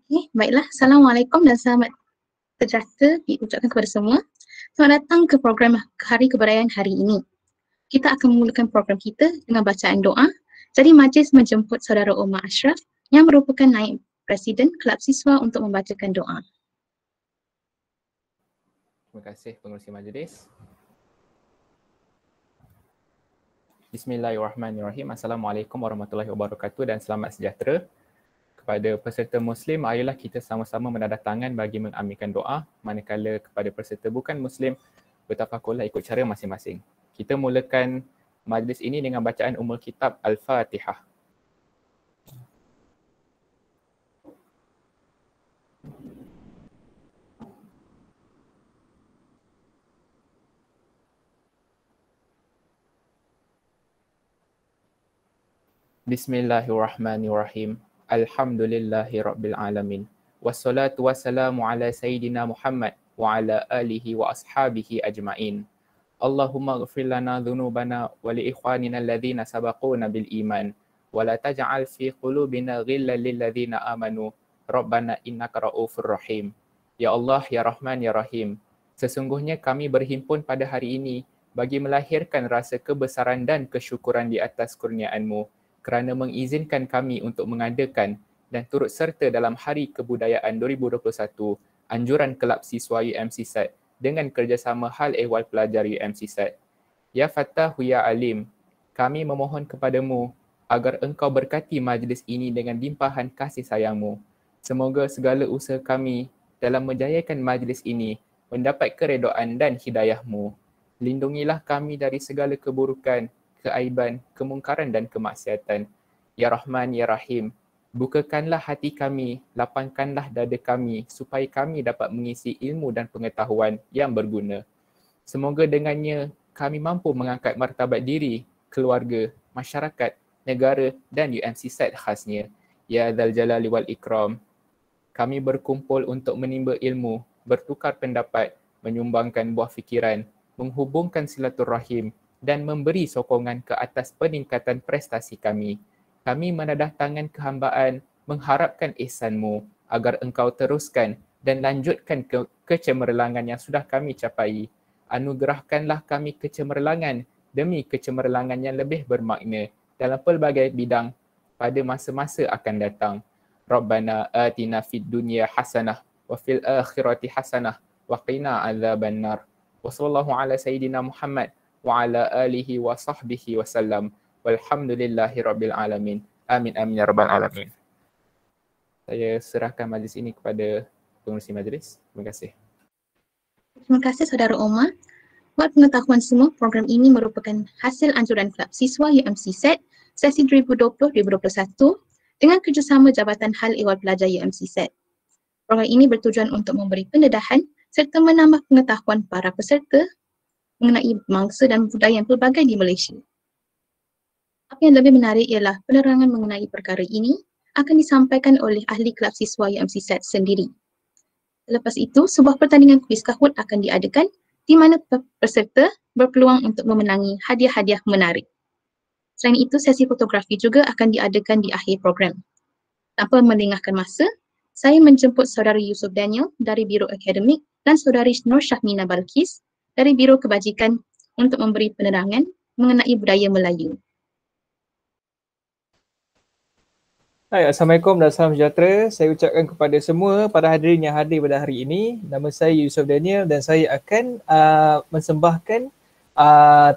Okay, baiklah. Assalamualaikum dan selamat sejahtera diucapkan kepada semua. Selamat datang ke program Hari Kebudayaan hari ini. Kita akan memulakan program kita dengan bacaan doa. Jadi majlis menjemput Saudara Omar Ashraf yang merupakan naib Presiden Kelab Siswa untuk membacakan doa. Terima kasih pengerusi majlis. Bismillahirrahmanirrahim. Assalamualaikum warahmatullahi wabarakatuh dan selamat sejahtera. Kepada peserta Muslim, marilah kita sama-sama menadah tangan bagi mengaminkan doa, manakala kepada peserta bukan Muslim, bertafakurlah ikut cara masing-masing. Kita mulakan majlis ini dengan bacaan Ummul Kitab Al-Fatihah. Bismillahirrahmanirrahim. Alhamdulillahi Rabbil Alamin. Wassalatu wassalamu ala Sayyidina Muhammad wa ala alihi wa ashabihi ajma'in. Allahumma ghafir lana dhunubana wa li ikhwanina alladhina sabaquna bil iman. Wa la taj'al fi qulubina ghillan lil ladzina amanu. Rabbana innaka ra'ufur rahim. Ya Allah, ya Rahman, ya Rahim. Sesungguhnya kami berhimpun pada hari ini bagi melahirkan rasa kebesaran dan kesyukuran di atas kurniaan-Mu, kerana mengizinkan kami untuk mengadakan dan turut serta dalam Hari Kebudayaan 2021 anjuran Kelab Siswa UMC-SAT dengan kerjasama Hal Ehwal Pelajar UMC-SAT. Ya Fattahu Ya Alim, kami memohon kepadamu agar engkau berkati majlis ini dengan limpahan kasih sayang-Mu. Semoga segala usaha kami dalam menjayakan majlis ini mendapat keredaan dan hidayah-Mu. Lindungilah kami dari segala keburukan, keaiban, kemungkaran dan kemaksiatan. Ya Rahman, Ya Rahim, bukakanlah hati kami, lapangkanlah dada kami supaya kami dapat mengisi ilmu dan pengetahuan yang berguna. Semoga dengannya kami mampu mengangkat martabat diri, keluarga, masyarakat, negara dan UMC-SAT khasnya. Ya Dzal Jalali wal Ikram, kami berkumpul untuk menimba ilmu, bertukar pendapat, menyumbangkan buah fikiran, menghubungkan silaturrahim dan memberi sokongan ke atas peningkatan prestasi kami. Kami menadah tangan kehambaan, mengharapkan ihsan-Mu agar Engkau teruskan dan lanjutkan kecemerlangan yang sudah kami capai. Anugerahkanlah kami kecemerlangan demi kecemerlangan yang lebih bermakna dalam pelbagai bidang pada masa-masa akan datang. Rabbana atina fid dunya hasanah wa fil akhirati hasanah wa qina adzabannar. Wa sallallahu ala sayyidina Muhammad wa ala alihi wa sahbihi wa sallam. Walhamdulillahi Rabbil Alamin. Amin amin ya Rabbal Alamin. Saya serahkan majlis ini kepada pengurusi majlis. Terima kasih. Terima kasih Saudara Omar. Buat pengetahuan semua, program ini merupakan hasil anjuran Kelab Siswa UMC-SAT sesi 2020-2021 dengan kerjasama Jabatan Hal Ehwal Pelajar UMC-SAT. Program ini bertujuan untuk memberi pendedahan serta menambah pengetahuan para peserta mengenai bangsa dan budaya yang pelbagai di Malaysia. Apa yang lebih menarik ialah penerangan mengenai perkara ini akan disampaikan oleh ahli Kelab Siswa UMC-SAT sendiri. Selepas itu, sebuah pertandingan kuis Kahoot akan diadakan di mana peserta berpeluang untuk memenangi hadiah-hadiah menarik. Selain itu, sesi fotografi juga akan diadakan di akhir program. Tanpa melengahkan masa, saya menjemput Saudara Yusuf Daniel dari Biro Akademik dan Saudari Nur Syahmina Balkis dari Biro Kebajikan untuk memberi penerangan mengenai budaya Melayu. Hai, Assalamualaikum dan salam sejahtera. Saya ucapkan kepada semua para hadirin yang hadir pada hari ini. Nama saya Yusuf Daniel dan saya akan mensembahkan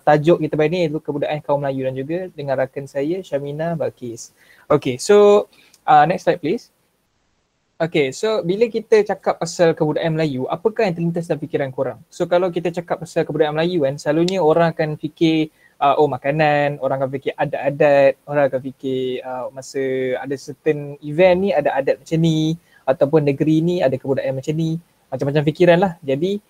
tajuk kita pada ini iaitu kebudayaan kaum Melayu dan juga dengan rakan saya Syahmina Balkis. Okay, so next slide please. Okay, so bila kita cakap pasal kebudayaan Melayu, apakah yang terlintas dalam fikiran korang? So kalau kita cakap pasal kebudayaan Melayu kan, selalunya orang akan fikir makanan, orang akan fikir adat-adat, orang akan fikir masa ada certain event ni ada adat macam ni, ataupun negeri ni ada kebudayaan macam ni, macam-macam fikiran lah. Jadi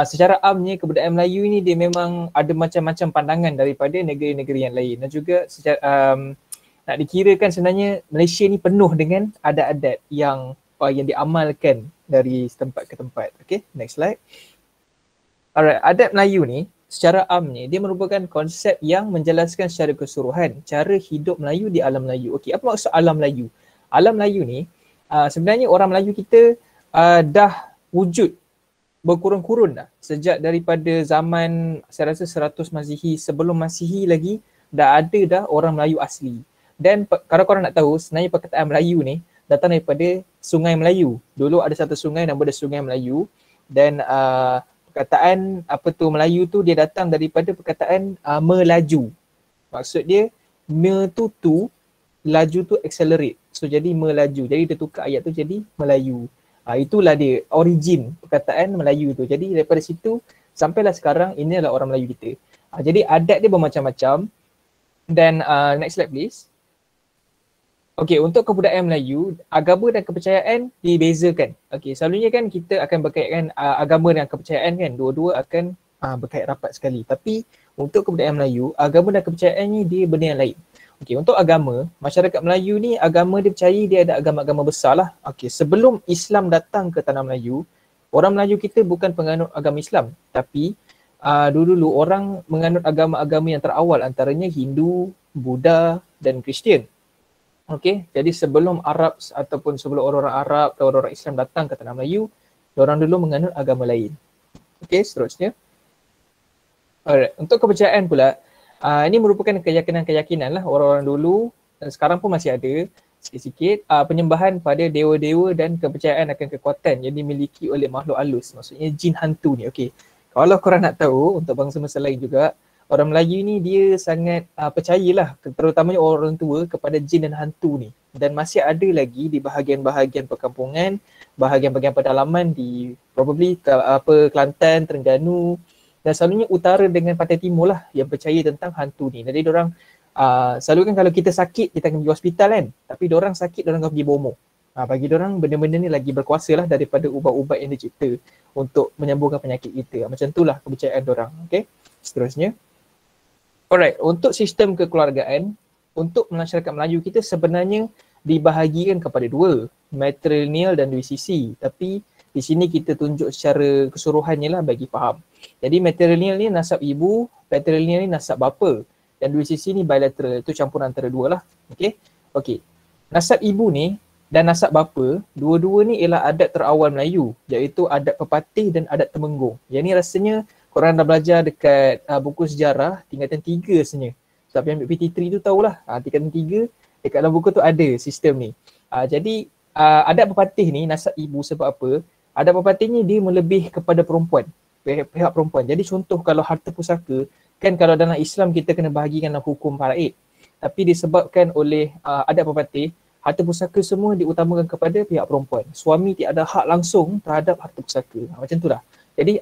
secara amnya kebudayaan Melayu ni dia memang ada macam-macam pandangan daripada negeri-negeri yang lain, dan juga secara, nak dikirakan sebenarnya Malaysia ni penuh dengan adat-adat yang diamalkan dari tempat ke tempat. Okay, next slide. Alright, adat Melayu ni secara amnya dia merupakan konsep yang menjelaskan secara keseluruhan cara hidup Melayu di alam Melayu. Okey, apa maksud alam Melayu? Alam Melayu ni sebenarnya orang Melayu kita dah wujud berkurun-kurun dah sejak daripada zaman saya rasa 100 Masihi, sebelum Masihi lagi dah ada dah orang Melayu asli. Dan kalau korang nak tahu, sebenarnya perkataan Melayu ni datang daripada Sungai Melayu. Dulu ada satu sungai nama dia Sungai Melayu, dan perkataan apa tu Melayu tu dia datang daripada perkataan melaju. Maksud dia me tu, laju tu accelerate. So jadi melaju. Jadi dia tukar ayat tu jadi Melayu. Itulah dia origin perkataan Melayu tu. Jadi daripada situ sampailah sekarang ini adalah orang Melayu kita. Jadi adat dia bermacam-macam. Dan next slide please. Okey, untuk kebudayaan Melayu, agama dan kepercayaan dibezakan. Okey, selalunya kan kita akan berkaitkan agama dan kepercayaan kan, dua-dua akan berkait rapat sekali. Tapi untuk kebudayaan Melayu, agama dan kepercayaan ni dia benda yang lain. Okey, untuk agama, masyarakat Melayu ni agama dia percaya dia ada agama-agama besar lah. Okey, sebelum Islam datang ke tanah Melayu, orang Melayu kita bukan penganut agama Islam. Tapi dulu-dulu orang menganut agama-agama yang terawal, antaranya Hindu, Buddha dan Kristian. Okey, jadi sebelum Arab ataupun sebelum orang-orang Arab atau orang-orang Islam datang ke tanah Melayu, orang dulu menganut agama lain. Okey, seterusnya. Alright, untuk kepercayaan pula, ini merupakan keyakinan-keyakinan lah orang-orang dulu dan sekarang pun masih ada sikit-sikit penyembahan pada dewa-dewa dan kepercayaan akan kekuatan yang dimiliki oleh makhluk halus, maksudnya jin hantu ni. Okey, kalau korang nak tahu untuk bangsa-bangsa lain juga, orang Melayu ni dia sangat percayalah, terutamanya orang tua, kepada jin dan hantu ni. Dan masih ada lagi di bahagian-bahagian perkampungan, bahagian-bahagian pedalaman di probably Kelantan, Terengganu dan selalunya utara dengan pantai timur lah yang percaya tentang hantu ni. Jadi diorang selalu kan kalau kita sakit kita akan pergi hospital kan, tapi diorang sakit diorang akan pergi bomoh. Bagi diorang benda-benda ni lagi berkuasa lah daripada ubat-ubat yang dicipta untuk menyembuhkan penyakit kita. Macam itulah kepercayaan diorang. Okay, seterusnya. Alright, untuk sistem kekeluargaan, untuk masyarakat Melayu kita sebenarnya dibahagikan kepada dua, matrilineal dan dual sisi. Tapi di sini kita tunjuk secara keseluruhannya lah bagi faham. Jadi matrilineal ni nasab ibu, patrilineal ni nasab bapa, dan dual sisi ni bilateral, itu campuran antara dua lah. Okay. Nasab ibu ni dan nasab bapa, dua-dua ni ialah adat terawal Melayu, iaitu adat pepatih dan adat temenggung. Yang ni rasanya korang dah belajar dekat buku sejarah tingkatan 3 sebenarnya. Sebab yang ambil PT3 tu tahulah, tingkatan 3 dekat dalam buku tu ada sistem ni. Jadi adat pepatih ni nasab ibu sebab apa? Adat pepatih ni dia melebih kepada perempuan, pihak perempuan. Jadi contoh kalau harta pusaka, kan kalau dalam Islam kita kena bahagikan dalam hukum faraid. Tapi disebabkan oleh adat pepatih, harta pusaka semua diutamakan kepada pihak perempuan. Suami tiada hak langsung terhadap harta pusaka. Macam tu lah. Jadi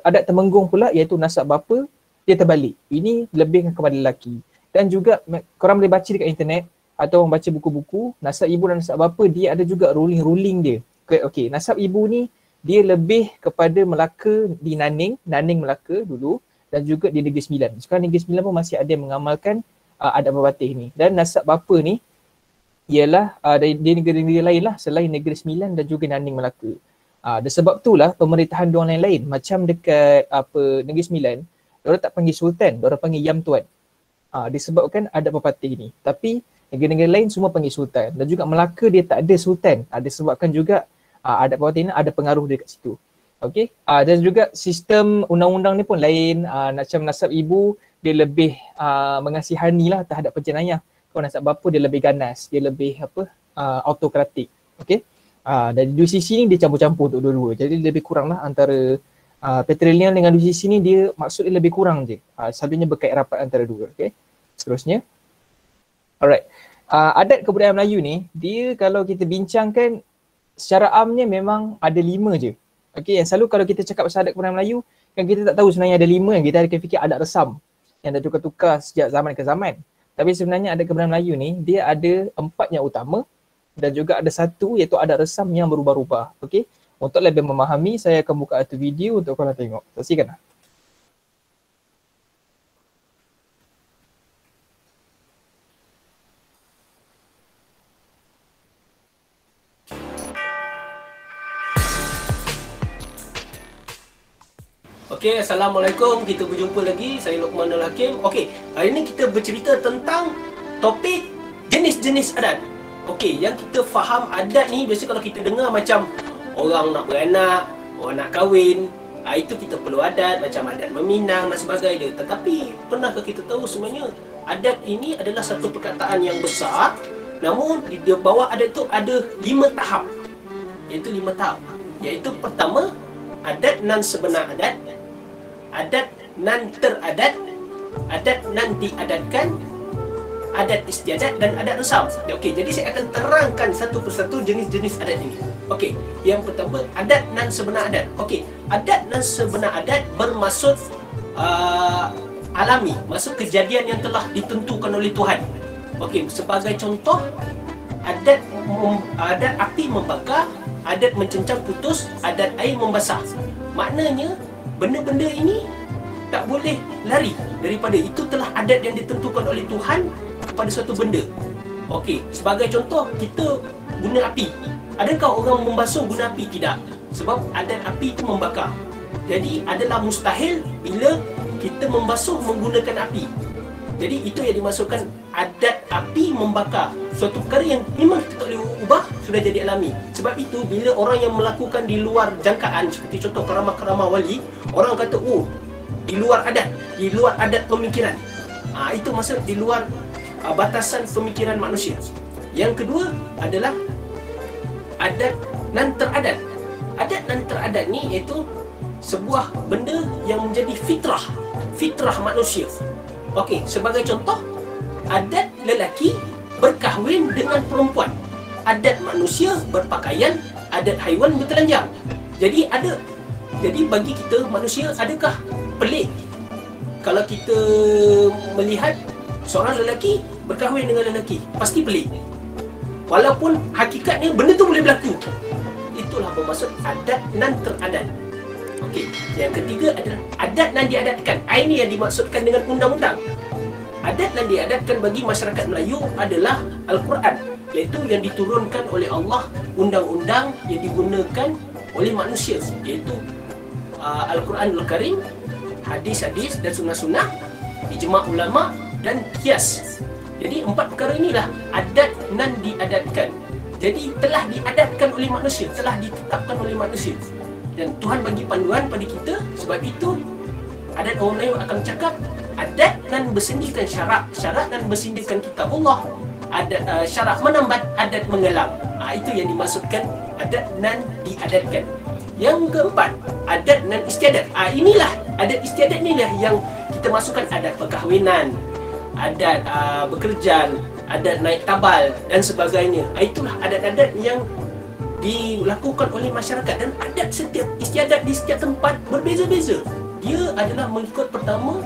adat temenggung pula iaitu nasab bapa dia terbalik. Ini lebih kepada lelaki. Dan juga korang boleh baca dekat internet atau baca buku-buku, nasab ibu dan nasab bapa dia ada juga ruling dia. Okey, nasab ibu ni dia lebih kepada Melaka di Naning Melaka dulu dan juga di Negeri Sembilan. Sekarang Negeri Sembilan pun masih ada yang mengamalkan adat pepatih ni. Dan nasab bapa ni ialah di negeri-negeri lain lah selain Negeri Sembilan dan juga Naning Melaka. Dan sebab itulah pemerintahan diorang lain-lain. Macam dekat Negeri Sembilan, diorang tak panggil sultan, diorang panggil Yam Tuan. Disebabkan ada pepatih ni. Tapi negeri-negeri lain semua panggil sultan. Dan juga Melaka dia tak ada sultan. Disebabkan juga adat pepatih ni ada pengaruh dekat situ. Okey. Dan juga sistem undang-undang ni pun lain. Macam nasab ibu dia lebih mengasihani lah terhadap penjenayah. Kalau nasab bapa dia lebih ganas, dia lebih autokratik. Okey. Dari dua sisi ni dia campur-campur untuk dua-dua. Jadi lebih kurang lah antara patrilineal dengan dua sisi ni dia maksud dia lebih kurang je. Selalunya berkait rapat antara dua. Okay. Seterusnya. Alright. Adat kebudayaan Melayu ni, dia kalau kita bincangkan secara amnya memang ada 5 je. Okay, yang selalu kalau kita cakap pasal adat kebudayaan Melayu, kan kita tak tahu sebenarnya ada 5 yang kita akan fikir adat resam yang dah tukar-tukar sejak zaman ke zaman. Tapi sebenarnya adat kebudayaan Melayu ni, dia ada 4 yang utama. Dan juga ada 1 iaitu adat resam yang berubah-ubah. Okey. Untuk lebih memahami, saya akan buka satu video untuk korang tengok. Saksikanlah. Okey, Assalamualaikum. Kita berjumpa lagi. Saya Luqmanul Hakim. Okey, hari ini kita bercerita tentang topik jenis-jenis adat. Okey, yang kita faham adat ni biasa kalau kita dengar macam orang nak beranak, orang nak kahwin, itu kita perlu adat, macam adat meminang dan sebagainya. Tetapi pernahkah kita tahu sebenarnya adat ini adalah satu perkataan yang besar, namun di bawah adat itu ada 5 tahap. Iaitu 5 tahap. Iaitu pertama, adat nan sebenar adat, adat nan teradat, adat nan diadatkan, adat istiadat dan adat resam. Okey, jadi saya akan terangkan satu persatu jenis-jenis adat ini. Okey, yang pertama, adat nan sebenar adat. Okey, adat nan sebenar adat bermaksud alami, maksud kejadian yang telah ditentukan oleh Tuhan. Okey, sebagai contoh, adat api membakar, adat mencencang putus, adat air membasah. Maknanya benda-benda ini tak boleh lari daripada itu, telah adat yang ditentukan oleh Tuhan kepada suatu benda. Okey, sebagai contoh, kita guna api. Adakah orang membasuh guna api? Tidak. Sebab adat api itu membakar. Jadi adalah mustahil bila kita membasuh menggunakan api. Jadi itu yang dimaksudkan adat api membakar. Suatu perkara yang memang kita tak boleh ubah, sudah jadi alami. Sebab itu bila orang yang melakukan di luar jangkaan, seperti contoh karamah-karamah wali, orang kata, oh, di luar adat pemikiran. Itu maksud di luar batasan pemikiran manusia. Yang kedua adalah adat nan teradat. Adat nan teradat ni iaitu sebuah benda yang menjadi fitrah manusia. Okey, sebagai contoh, adat lelaki berkahwin dengan perempuan, adat manusia berpakaian, adat haiwan bertelanjang. Jadi bagi kita manusia, adakah pelik kalau kita melihat seorang lelaki berkahwin dengan lelaki? Pasti pelik. Walaupun hakikatnya benda tu boleh berlaku. Itulah bermaksud adat nan teradat. Okey, yang ketiga adalah adat nan diadatkan. Ini yang dimaksudkan dengan undang-undang. Adat nan diadatkan bagi masyarakat Melayu adalah Al-Quran, iaitu yang diturunkan oleh Allah, undang-undang yang digunakan oleh manusia, iaitu Al-Quranul Karim, hadis-hadis dan sunnah-sunnah, ijma' ulama' dan qiyas. Jadi 4 perkara inilah adat nan diadatkan. Jadi telah diadatkan oleh manusia, telah ditetapkan oleh manusia. Dan Tuhan bagi panduan pada kita. Sebab itu adat orang Melayu akan cakap adat nan bersindirkan syarak nan bersindirkan kitab Allah, adat syarak menambat, adat mengelam. Itu yang dimaksudkan adat nan diadatkan. Yang keempat, adat nan istiadat. Inilah adat istiadat inilah yang kita masukkan adat perkahwinan, adat bekerja, adat naik tabal dan sebagainya. Itulah adat-adat yang dilakukan oleh masyarakat, dan adat setiap istiadat di setiap tempat berbeza-beza. Dia adalah mengikut pertama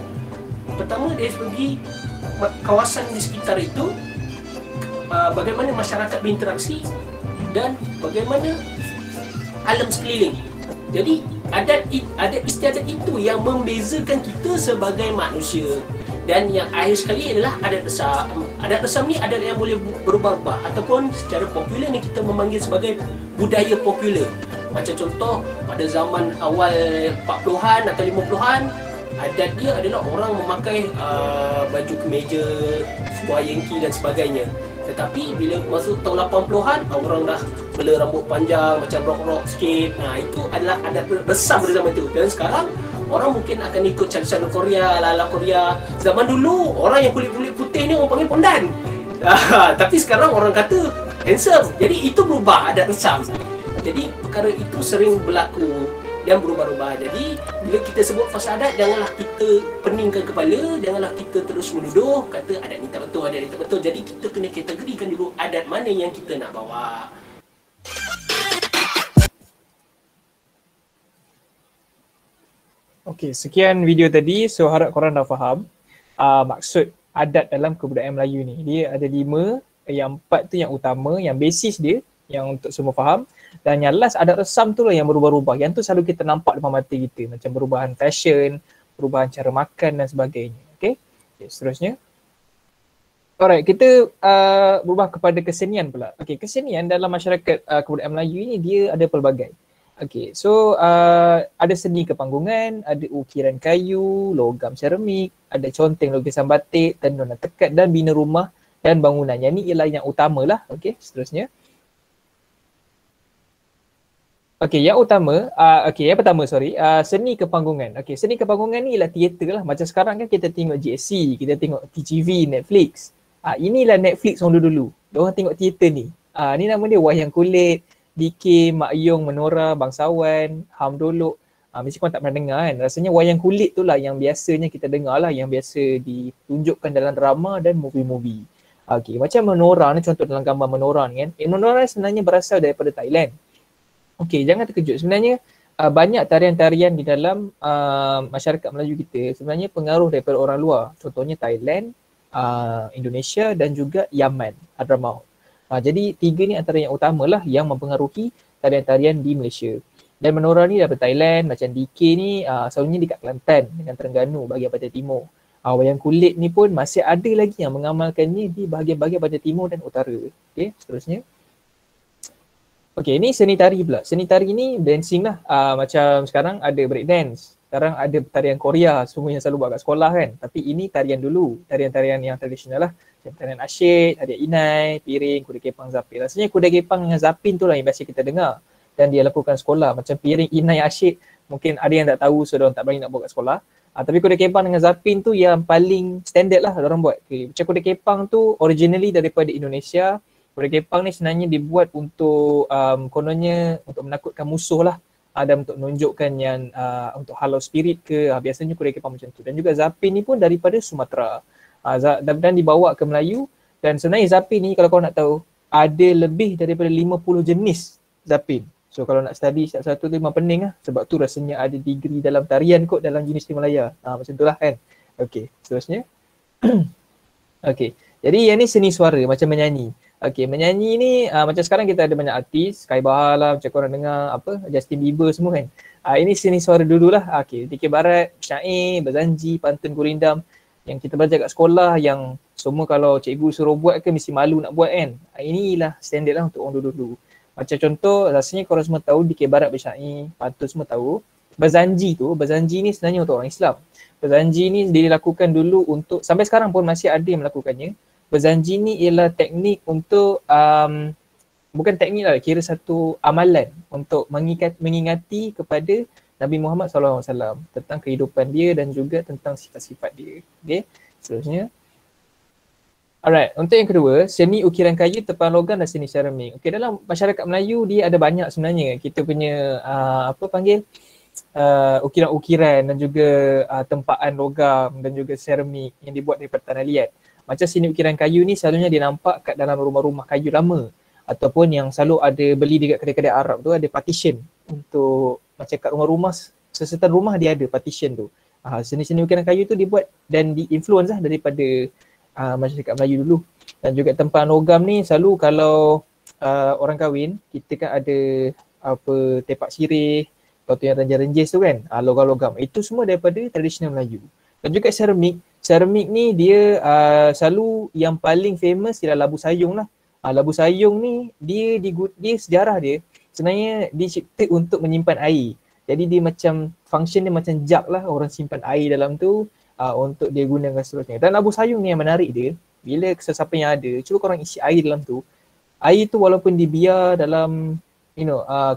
dari segi kawasan di sekitar itu, bagaimana masyarakat berinteraksi dan bagaimana alam sekeliling. Jadi adat istiadat itu yang membezakan kita sebagai manusia. Dan yang akhir sekali adalah adat resam. Adat resam ni adat yang boleh berubah-ubah, ataupun secara popular ni kita memanggil sebagai budaya popular. Macam contoh, pada zaman awal 40-an atau 50-an, adat dia adalah orang memakai baju kemeja, sebuah yengki dan sebagainya. Tetapi bila masuk tahun 80-an, orang dah bela rambut panjang, macam rock-rock sikit. Itu adalah adat resam pada zaman itu. Dan sekarang orang mungkin akan ikut cara-cara Korea, ala-ala Korea. Zaman dulu, orang yang kulit-kulit putih ni orang panggil pondan. Tapi sekarang orang kata handsome. Jadi itu berubah adat resam. Jadi perkara itu sering berlaku dan berubah-ubah. Jadi bila kita sebut pasal adat, janganlah kita peningkan kepala, janganlah kita terus menuduh, kata adat ni tak betul, adat ni tak betul. Jadi kita kena kategorikan dulu adat mana yang kita nak bawa. Okey, sekian video tadi. So harap korang dah faham maksud adat dalam kebudayaan Melayu ni. Dia ada 5, yang 4 tu yang utama, yang basis dia, yang untuk semua faham. Dan yang last adat resam tu lah yang berubah-ubah. Yang tu selalu kita nampak depan mata kita, macam perubahan fashion, perubahan cara makan dan sebagainya. Okay, seterusnya. Alright, kita berubah kepada kesenian pula. Okay, kesenian dalam masyarakat kebudayaan Melayu ni dia ada pelbagai. Okay, so ada seni kepanggungan, ada ukiran kayu, logam seramik, ada conteng lukisan batik, tenun dan tekat dan bina rumah dan bangunan. Yang ni ialah yang utama lah. Okey, seterusnya. Okey, yang utama, yang pertama seni kepanggungan. Okey, seni kepanggungan ni ialah teater lah. Macam sekarang kan kita tengok GSC, kita tengok TGV, Netflix. Inilah Netflix orang dulu. Diorang tengok teater ni. Ni nama dia Wayang Kulit, DK, Mak Yong, Menora, Bangsawan, Ham Dolok. Mesti korang tak pernah dengar kan. Rasanya Wayang Kulit tu lah yang biasanya kita dengar lah, yang biasa ditunjukkan dalam drama dan movie-movie. Okey, macam Menora ni, contoh dalam gambar Menora ni kan. Menora sebenarnya berasal daripada Thailand. Okey, jangan terkejut. Sebenarnya banyak tarian-tarian di dalam masyarakat Melayu kita sebenarnya pengaruh daripada orang luar. Contohnya Thailand, Indonesia dan juga Yaman, Hadramaut. Jadi tiga ni antara yang utamalah yang mempengaruhi tarian-tarian di Malaysia. Dan Menora ni daripada Thailand, macam DK ni selalunya dekat Kelantan dengan Terengganu bahagian pantai timur. Wayang Kulit ni pun masih ada lagi yang mengamalkannya di bahagian-bahagian pantai timur dan utara. Okey, seterusnya. Okey, ni seni tari pula. Seni tari ni dancing lah. Macam sekarang ada break dance. Sekarang ada tarian Korea, semua yang selalu buat kat sekolah kan. Tapi ini tarian dulu, tarian-tarian yang tradisional lah. Macam tarian asyik, tarian inai, piring, kuda kepang, zapin. Rasanya kuda kepang dengan zapin tu lah yang biasa kita dengar dan dia lakukan sekolah. Macam piring, inai, asyik, mungkin ada yang tak tahu so diorang tak berani nak buat kat sekolah. Tapi kuda kepang dengan zapin tu yang paling standard lah diorang buat. Okay. Macam kuda kepang tu originally daripada Indonesia. Kuda kepang ni sebenarnya dibuat untuk kononnya untuk menakutkan musuh lah. Dan untuk menunjukkan yang untuk halau spirit ke, biasanya kuda kepang macam tu. Dan juga zapin ni pun daripada Sumatera. Dan dibawa ke Melayu. Dan sebenarnya zapin ni kalau korang nak tahu, ada lebih daripada 50 jenis zapin. So kalau nak study satu-satu tu memang pening lah. Sebab tu rasanya ada degree dalam tarian kot dalam jenis Malaya. Macam tu lah kan. Okey, seterusnya. Okey, jadi yang ni seni suara macam menyanyi. Okey, menyanyi ni macam sekarang kita ada banyak artis, Sky Bahar lah, macam korang dengar apa, Justin Bieber semua kan. Ini seni suara dulu lah. Okey, Dikir Barat, syair, berzanji, pantun, gurindam yang kita belajar kat sekolah yang semua kalau cikgu suruh buat ke mesti malu nak buat kan. Inilah standard lah untuk orang dulu-dulu. Macam contoh, rasanya korang semua tahu Dikir Barat bersyair, pantun semua tahu. Berzanji ni sebenarnya untuk orang Islam. Berzanji ni dilakukan dulu untuk, sampai sekarang pun masih ada yang melakukannya. Berzanji ni ialah teknik untuk, bukan teknik lah, kira satu amalan untuk mengingati kepada Nabi Muhammad SAW tentang kehidupan dia dan juga tentang sifat-sifat dia. Okay, seterusnya. Alright, untuk yang kedua, seni ukiran kayu, tepan logam dan seni seramik. Okay, dalam masyarakat Melayu dia ada banyak sebenarnya. Kita punya ukiran-ukiran dan juga tempaan logam dan juga seramik yang dibuat daripada tanah liat. Macam seni ukiran kayu ni selalunya dia nampak kat dalam rumah-rumah kayu lama ataupun yang selalu ada beli dekat kedai-kedai Arab tu ada partition untuk macam kat rumah-rumah, sesetan rumah dia ada partition tu. Seni-seni ukiran kayu tu dibuat dan di-influence lah daripada masyarakat Melayu dulu. Dan juga tempaan logam ni selalu kalau orang kahwin, kita kan ada tepak sirih, lepas tu yang renjis-renjis tu kan, logam-logam. Itu semua daripada tradisional Melayu. Dan juga seramik. Seramik ni dia selalu yang paling famous ialah labu sayung lah. Labu sayung ni dia sejarah dia sebenarnya dicipta untuk menyimpan air. Jadi dia macam function dia macam jug lah, orang simpan air dalam tu untuk dia gunakan seterusnya. Dan labu sayung ni yang menarik dia, bila sesiapa yang ada, cuba korang isi air dalam tu. Air tu walaupun dibiar dalam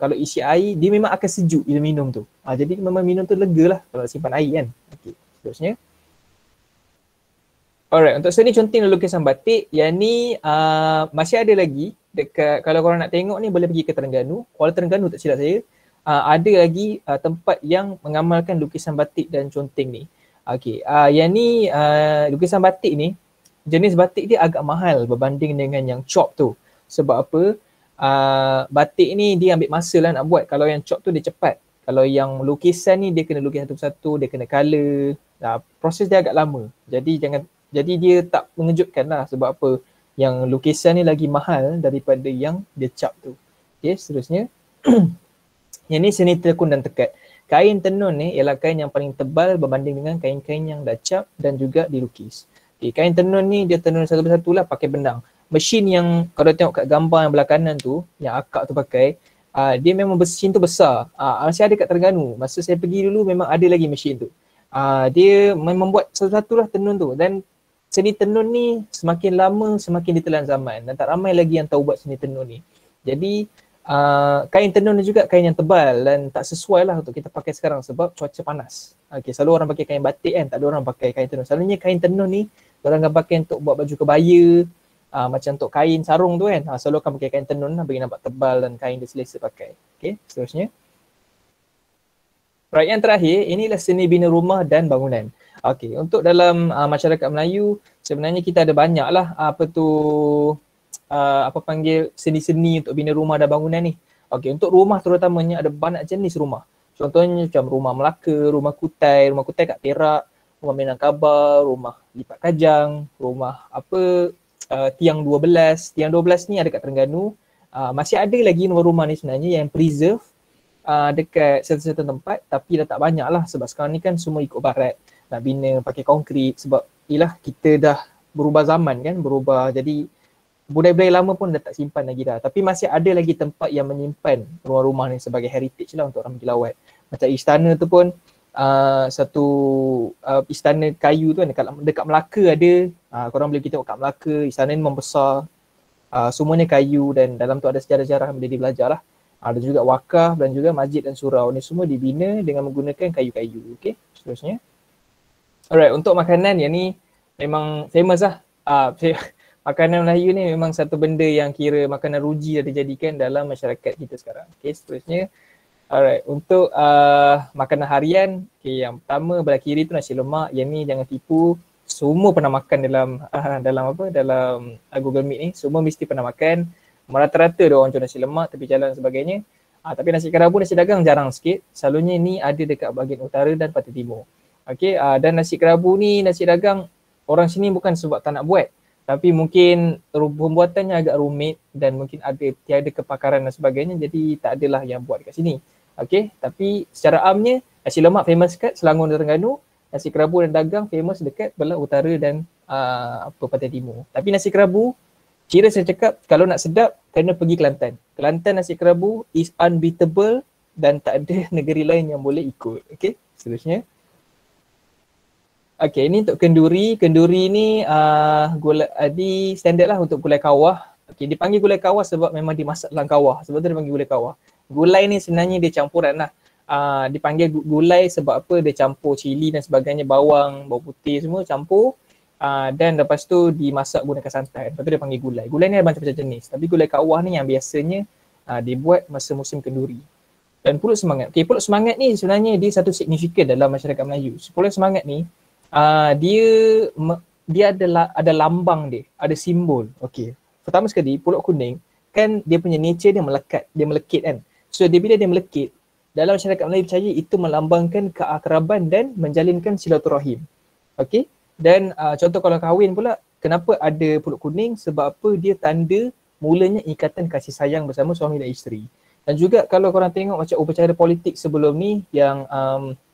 kalau isi air, dia memang akan sejuk bila minum tu. Jadi memang minum tu lega lah kalau simpan air kan. Okay, seterusnya. Alright, untuk seni conteng dan lukisan batik, yang ni masih ada lagi dekat, kalau korang nak tengok ni boleh pergi ke Terengganu, Kuala Terengganu tak silap saya, ada lagi tempat yang mengamalkan lukisan batik dan conteng ni. Okay, yang ni lukisan batik ni, jenis batik dia agak mahal berbanding dengan yang chop tu. Sebab apa? Batik ni dia ambil masa lah nak buat. Kalau yang chop tu dia cepat. Kalau yang lukisan ni dia kena lukis satu-satu, dia kena colour. Proses dia agak lama. Jadi dia tak mengejutkan lah sebab apa? Yang lukisan ni lagi mahal daripada yang dia chop tu. Okay, seterusnya. Yang ni seni tekun dan tekat. Kain tenun ni ialah kain yang paling tebal berbanding dengan kain-kain yang dah cap dan juga dilukis. Okay, kain tenun ni dia tenun satu-satu lah pakai benang. Mesin yang kalau tengok kat gambar yang belah kanan tu, yang akak tu pakai, dia memang mesin tu besar. Masih ada kat Terengganu. Masa saya pergi dulu memang ada lagi mesin tu. Dia memang buat satu-satu lah tenun tu. Dan seni tenun ni semakin lama semakin ditelan zaman dan tak ramai lagi yang tahu buat seni tenun ni. Jadi kain tenun ni juga kain yang tebal dan tak sesuai lah untuk kita pakai sekarang sebab cuaca panas. Okay, selalu orang pakai kain batik kan, tak ada orang pakai kain tenun. Selalunya kain tenun ni orang akan pakai untuk buat baju kebaya, macam untuk kain sarung tu kan. Selalu akan pakai kain tenun lah bagi nampak tebal dan kain dia selesa pakai. Okay, seterusnya. Right, yang terakhir, inilah seni bina rumah dan bangunan. Okey, untuk dalam masyarakat Melayu, sebenarnya kita ada banyak lah apa panggil seni-seni untuk bina rumah dan bangunan ni. Okey, untuk rumah terutamanya ada banyak jenis rumah. Contohnya macam rumah Melaka, rumah kutai kat Perak, rumah Minangkabau, rumah lipat kajang, rumah tiang 12. Tiang 12 ni ada kat Terengganu. Masih ada lagi rumah-rumah ni sebenarnya yang preserve dekat satu-satu tempat tapi dah tak banyak lah sebab sekarang ni kan semua ikut barat nak bina pakai konkrit sebab yelah kita dah berubah zaman kan, berubah jadi budaya-budaya lama pun dah tak simpan lagi dah tapi masih ada lagi tempat yang menyimpan rumah-rumah ni sebagai heritage lah untuk orang pergi lawat. Macam istana tu pun satu istana kayu tu kan dekat Melaka ada, korang boleh pergi tengok kat Melaka, istana ni membesar, semuanya kayu dan dalam tu ada sejarah-sejarah yang boleh dibelajar lah. Ada juga wakaf dan juga masjid dan surau ni semua dibina dengan menggunakan kayu-kayu. Okay, seterusnya. Alright, untuk makanan yang ni memang famous lah. Makanan Melayu ni memang satu benda yang kira makanan ruji dah dijadikan dalam masyarakat kita sekarang. Okay, seterusnya. Alright, untuk makanan harian, okay, yang pertama belah kiri tu nasi lemak. Yang ni jangan tipu, semua pernah makan dalam Google Meet ni. Semua mesti pernah makan. Rata-rata dia orang jual nasi lemak, tepi jalan dan sebagainya. Tapi nasi kerabu, nasi dagang jarang sikit. Selalunya ni ada dekat bahagian utara dan Pantai Timur. Okay, dan nasi kerabu ni, nasi dagang orang sini bukan sebab tak nak buat. Tapi mungkin pembuatannya agak rumit dan mungkin tiada kepakaran dan sebagainya. Jadi tak adalah yang buat dekat sini. Okay, tapi secara amnya nasi lemak famous kat Selangor dan Terengganu. Nasi kerabu dan dagang famous dekat belah utara dan Pantai Timur. Tapi nasi kerabu, kira saya cakap kalau nak sedap kena pergi Kelantan. Kelantan nasi kerabu is unbeatable dan tak ada negeri lain yang boleh ikut. Okay, seterusnya. Okay, ini untuk kenduri. Kenduri ni standard lah untuk gulai kawah. Okay, dipanggil gulai kawah sebab memang dimasak dalam kawah. Sebab tu dipanggil gulai kawah. Gulai ni sebenarnya dia campuran lah. Dipanggil gulai sebab apa? Dia campur cili dan sebagainya, bawang, bawang putih semua campur. Dan lepas tu dimasak gunakan santan. Lepas tu dia panggil gulai. Gulai ni ada macam-macam jenis. Tapi gulai kawah ni yang biasanya dibuat masa musim kenduri. Dan pulut semangat. Okay, pulut semangat ni sebenarnya dia satu signifikan dalam masyarakat Melayu. Pulut semangat ni dia ada lambang dia, ada simbol. Okay. Pertama sekali pulut kuning kan dia punya nature dia melekat, dia melekit kan. So bila dia melekit, dalam masyarakat Melayu percaya itu melambangkan keakraban dan menjalinkan silaturahim. Okay. Dan contoh kalau kahwin pula, kenapa ada pulut kuning? Sebab apa? Dia tanda mulanya ikatan kasih sayang bersama suami dan isteri. Dan juga kalau korang tengok macam upacara politik sebelum ni yang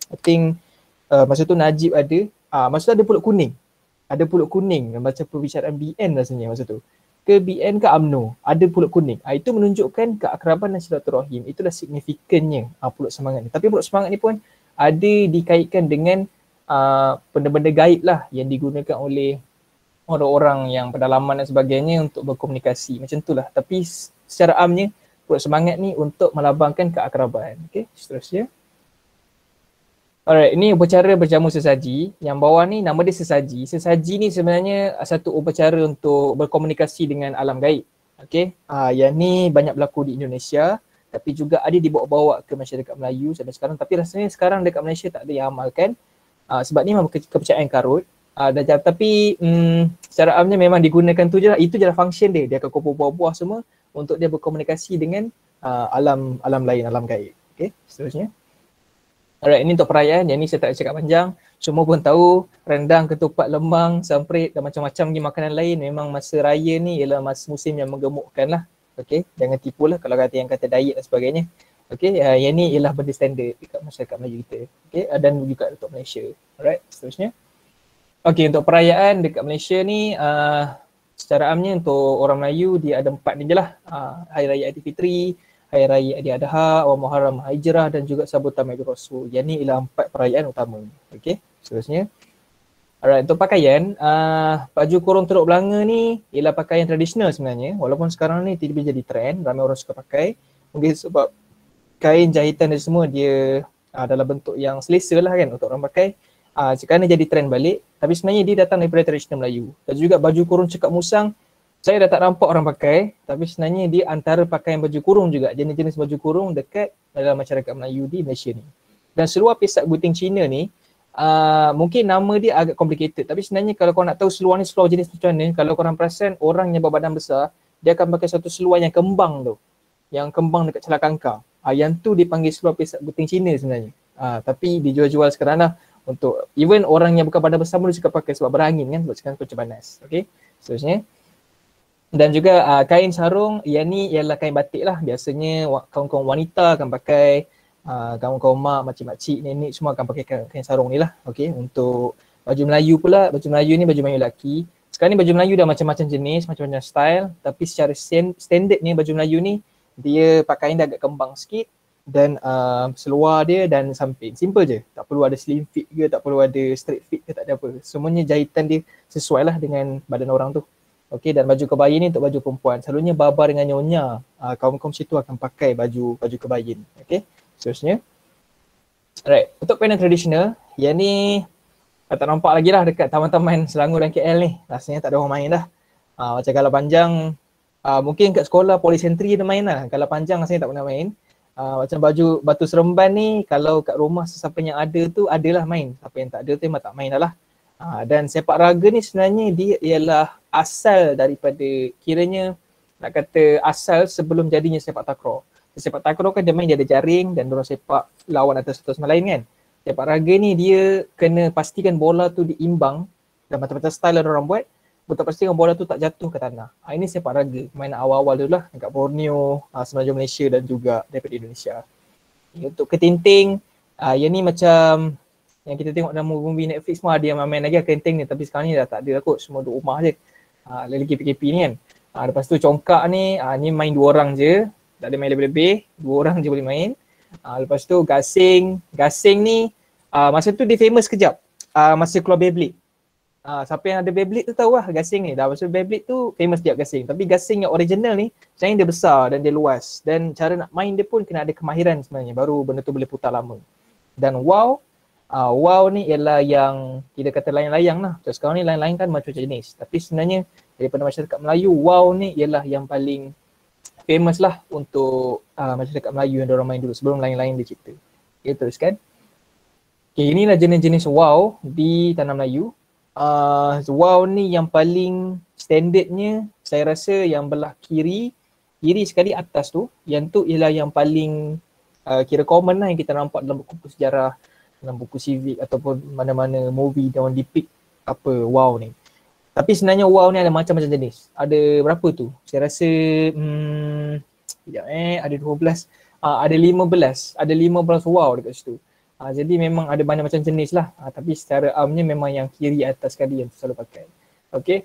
I think masa tu Najib ada, masa tu ada pulut kuning. Ada pulut kuning macam perbicaraan BN rasanya masa tu. Ke BN ke UMNO, ada pulut kuning. Itu menunjukkan keakraban dan silaturahim. Itulah signifikannya pulut semangat ni. Tapi pulut semangat ni pun ada dikaitkan dengan benda-benda gaib lah yang digunakan oleh orang-orang yang pedalaman dan sebagainya untuk berkomunikasi. Macam tu lah. Tapi secara amnya, pulut semangat ni untuk melambangkan keakraban. Okay, seterusnya. Alright, ini upacara berjamu sesaji. Yang bawah ni nama dia sesaji. Sesaji ni sebenarnya satu upacara untuk berkomunikasi dengan alam gaib. Okay, yang ni banyak berlaku di Indonesia. Tapi juga ada dibawa-bawa ke masyarakat Melayu sampai sekarang. Tapi rasanya sekarang dekat Malaysia tak ada yang amalkan. Sebab ni memang kepercayaan karut. Tapi secara amnya memang digunakan tu je lah. Itu je lah function dia. Dia akan kumpul buah-buah semua untuk dia berkomunikasi dengan alam lain, alam gaib. Okay, seterusnya. Alright, ini untuk perayaan. Yang ni saya tak nak cakap panjang. Semua pun tahu rendang, ketupat, lemang, samprit dan macam-macam lagi makanan lain. Memang masa raya ni ialah masa musim yang menggemukkan lah. Okay, jangan tipu lah kalau kata yang kata diet dan sebagainya. Okay, yang ni ialah benda standard dekat masyarakat Melayu kita. Okay, dan juga untuk Malaysia. Alright, seterusnya. Okay, untuk perayaan dekat Malaysia ni, secara amnya untuk orang Melayu dia ada 4 ni je lah. Hari Raya Aidilfitri, Hari Raya Aidiladha, Awal Muharram Hijrah dan juga Sambutan Maulid Rasul. Yang ni ialah 4 perayaan utama. Okay, seterusnya. Alright, untuk pakaian, baju kurung teruk belanga ni ialah pakaian tradisional sebenarnya. Walaupun sekarang ni tiba-tiba jadi trend, ramai orang suka pakai. Mungkin sebab kain jahitan dia semua dia dalam bentuk yang selesa lah kan untuk orang pakai. Sekarang ni jadi trend balik. Tapi sebenarnya dia datang daripada tradisional Melayu. Dan juga baju kurung cekak musang, saya dah tak nampak orang pakai. Tapi sebenarnya dia antara pakaian baju kurung juga. Jenis-jenis baju kurung dekat dalam masyarakat Melayu di Malaysia ni. Dan seluar pesak gunting Cina ni, mungkin nama dia agak complicated, tapi sebenarnya kalau korang nak tahu seluar ni seluar jenis macam mana, kalau korang perasan orang yang berbadan besar, dia akan pakai satu seluar yang kembang tu, yang kembang dekat celah kangkar. Yang tu dipanggil seluar pesak gunting Cina sebenarnya. Tapi dijual-jual sekarang lah untuk even orang yang bukan badan besar pun dia suka pakai sebab berangin kan, sebab sekarang cuaca panas. Okay, seterusnya. Dan juga kain sarung, yang ni ialah kain batik lah. Biasanya kaum-kaum wanita akan pakai, kaum-kaum mak, makcik-makcik, nenek semua akan pakai kain sarung ni lah. Okay, untuk baju Melayu pula, baju Melayu ni baju Melayu lelaki. Sekarang ni baju Melayu dah macam-macam jenis, macam-macam style, tapi secara standard ni baju Melayu ni dia pakaian dia agak kembang sikit dan seluar dia dan samping. Simple je, tak perlu ada slim fit ke, tak perlu ada straight fit ke, tak ada apa. Semuanya jahitan dia sesuai lah dengan badan orang tu. Okay, dan baju kebaya ni untuk baju perempuan. Selalunya baba dengan nyonya, kaum-kaum situ akan pakai baju kebaya. Okay, seterusnya. Alright, untuk pakaian tradisional, yang ni tak nampak lagi lah dekat taman-taman Selangor dan KL ni. Rasanya tak ada orang main dah. Macam Galah Panjang, mungkin kat sekolah polisentri ada main lah. Galah Panjang rasanya tak pernah main. Macam baju Batu Seremban ni, kalau kat rumah sesiapa yang ada tu adalah main. Siapa yang tak ada tu memang tak main dah lah. Dan sepak raga ni sebenarnya dia ialah asal daripada, kiranya nak kata asal sebelum jadinya sepak takraw. Sepak takraw kan dia main, dia ada jaring dan diorang sepak lawan atas sama lain kan. Sepak raga ni dia kena pastikan bola tu diimbang dan macam-macam style yang orang buat, betul pastikan bola tu tak jatuh ke tanah. Ini sepak raga, mainan awal-awal dulu lah dekat Borneo, Semenanjung Malaysia dan juga daripada Indonesia. Untuk ketinting, yang ni macam yang kita tengok dalam movie Netflix semua ada yang main lagi ketinting ni, tapi sekarang ni dah tak ada lah kot, semua duduk rumah je. Lagi PKP ni kan. Lepas tu congkak ni, ni main 2 orang je, tak ada main lebih-lebih, 2 orang je boleh main. Lepas tu gasing ni masa tu dia famous kejap, masa keluar Beyblade. Siapa yang ada Beyblade tu tahu lah gasing ni. Dah masa Beyblade tu famous dia gasing, tapi gasing yang original ni sebenarnya dia besar dan dia luas, dan cara nak main dia pun kena ada kemahiran sebenarnya, baru benda tu boleh putar lama. Dan wow ni ialah yang kita kata layang-layang lah. So, sekarang ni layang-layang kan macam jenis, tapi sebenarnya daripada masyarakat Melayu, wow ni ialah yang paling famous lah untuk masyarakat Melayu yang diorang main dulu sebelum layang-layang dicipta. Okay, teruskan. Okay, inilah jenis-jenis wow di tanah Melayu. Wow ni yang paling standardnya saya rasa yang belah kiri sekali atas tu, yang tu ialah yang paling kira common lah yang kita nampak dalam buku sejarah, dalam buku civic ataupun mana-mana movie yang depict apa wow ni. Tapi sebenarnya wow ni ada macam-macam jenis. Ada berapa tu? Saya rasa ada 12, ada 15 wow dekat situ. Jadi memang ada banyak macam jenis lah. Tapi secara amnya memang yang kiri atas sekali yang selalu pakai. Okay.